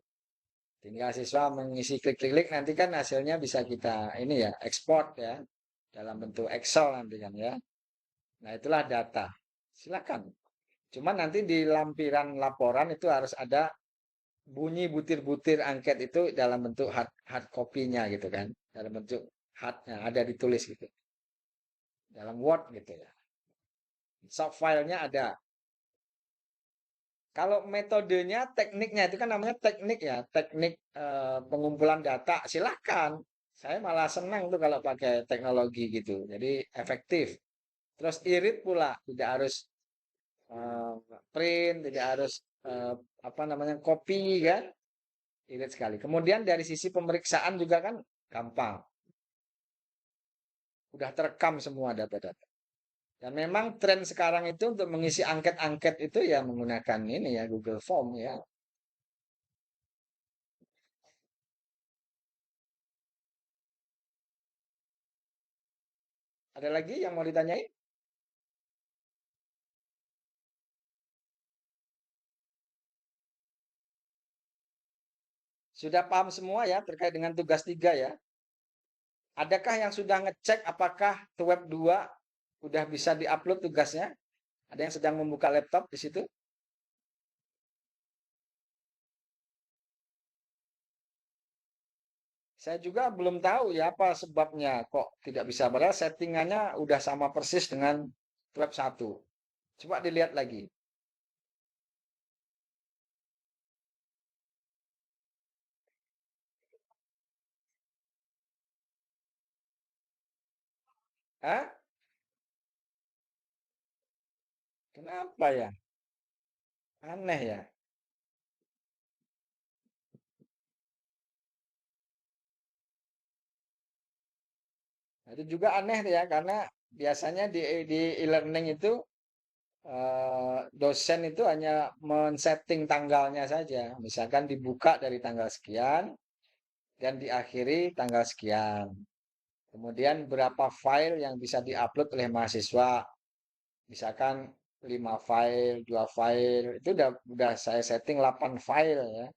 Tinggal siswa mengisi klik-klik nanti kan hasilnya bisa kita ini ya ekspor ya dalam bentuk Excel nanti kan ya. Nah itulah data. Silakan. Cuman nanti di lampiran laporan itu harus ada bunyi butir-butir angket itu dalam bentuk hard copy-nya gitu kan. Dalam bentuk hardnya ada ditulis gitu. Dalam Word gitu ya. Soft file-nya ada. Kalau metodenya, tekniknya itu kan namanya teknik ya, teknik pengumpulan data. Silahkan. Saya malah senang tuh kalau pakai teknologi gitu. Jadi efektif. Terus irit pula, tidak harus eh, print, tidak harus eh, apa namanya copy kan. Irit sekali. Kemudian dari sisi pemeriksaan juga kan gampang. Udah terekam semua data-data. Dan memang tren sekarang itu untuk mengisi angket-angket itu ya menggunakan ini ya Google Form ya. Ada lagi yang mau ditanyain? Sudah paham semua ya terkait dengan tugas 3 ya? Adakah yang sudah ngecek apakah ke web 2 udah bisa diupload tugasnya? Ada yang sedang membuka laptop di situ? Saya juga belum tahu ya apa sebabnya kok tidak bisa. Padahal settingannya udah sama persis dengan web 1. Coba dilihat lagi. Hah? Kenapa ya? Aneh ya. Nah, itu juga aneh ya karena biasanya di e-learning itu dosen itu hanya men-setting tanggalnya saja. Misalkan dibuka dari tanggal sekian dan diakhiri tanggal sekian. Kemudian berapa file yang bisa diupload oleh mahasiswa. Misalkan 5 file, 2 file, itu udah saya setting 8 file ya.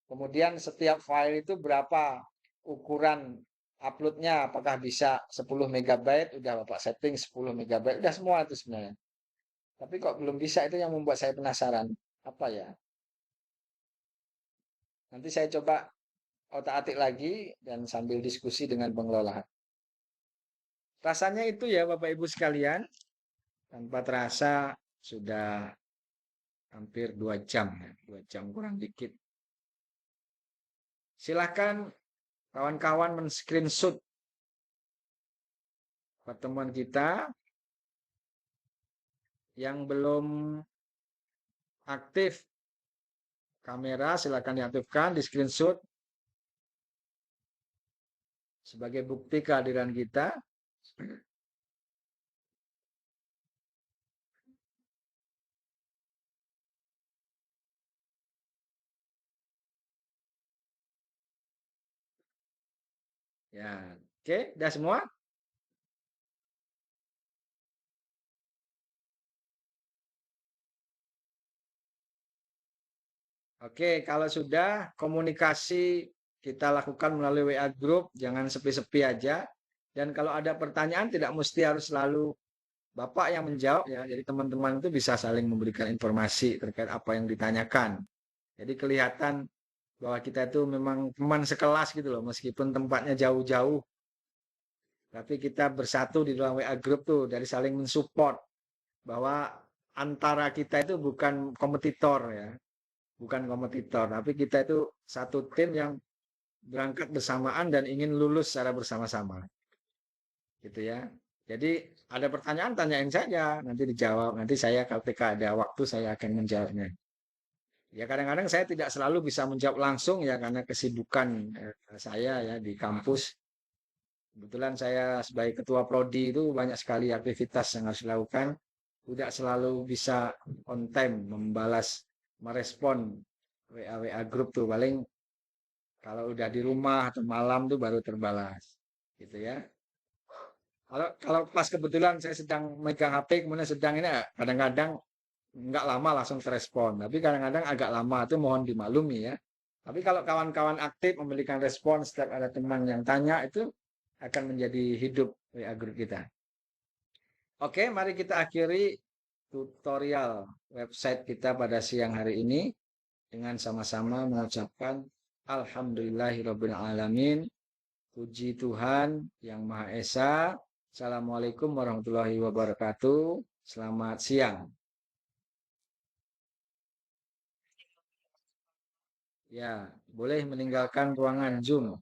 Kemudian setiap file itu berapa ukuran uploadnya apakah bisa 10 megabyte, udah Bapak setting 10 megabyte, udah semua itu sebenarnya. Tapi kok belum bisa, itu yang membuat saya penasaran. Apa ya? Nanti saya coba otak-atik lagi dan sambil diskusi dengan pengelola. Rasanya itu ya Bapak Ibu sekalian, tanpa terasa sudah hampir 2 jam, ya. 2 jam kurang dikit. Silahkan kawan-kawan men-screenshot pertemuan kita. Yang belum aktif kamera, silakan diaktifkan, di screenshot sebagai bukti kehadiran kita. Ya, oke, udah semua? Oke, kalau sudah komunikasi kita lakukan melalui WA Group, jangan sepi-sepi aja. Dan kalau ada pertanyaan tidak mesti harus selalu Bapak yang menjawab ya. Jadi teman-teman itu bisa saling memberikan informasi terkait apa yang ditanyakan. Jadi kelihatan bahwa kita itu memang teman sekelas gitu loh, meskipun tempatnya jauh-jauh. Tapi kita bersatu di dalam WA Group tuh dari saling mensupport bahwa antara kita itu bukan kompetitor ya. Bukan kompetitor, tapi kita itu satu tim yang berangkat bersamaan dan ingin lulus secara bersama-sama. Gitu ya. Jadi ada pertanyaan, tanyain saja, nanti dijawab. Nanti saya ketika ada waktu saya akan menjawabnya. Ya kadang-kadang saya tidak selalu bisa menjawab langsung ya karena kesibukan saya ya di kampus. Kebetulan saya sebagai ketua prodi itu banyak sekali aktivitas yang harus dilakukan. Tidak selalu bisa on time membalas, merespon WA grup tuh paling kalau udah di rumah atau malam tuh baru terbalas gitu ya. Kalau pas kebetulan saya sedang megang HP kemudian sedang ini kadang-kadang nggak lama langsung terespon, tapi kadang-kadang agak lama itu mohon dimaklumi ya. Tapi kalau kawan-kawan aktif memberikan respon setiap ada teman yang tanya itu akan menjadi hidup WA grup kita. Oke, mari kita akhiri tutorial website kita pada siang hari ini dengan sama-sama mengucapkan Alhamdulillahirabbil alamin. Puji Tuhan yang Maha Esa. Assalamualaikum warahmatullahi wabarakatuh. Selamat siang. Ya, boleh meninggalkan ruangan Zoom.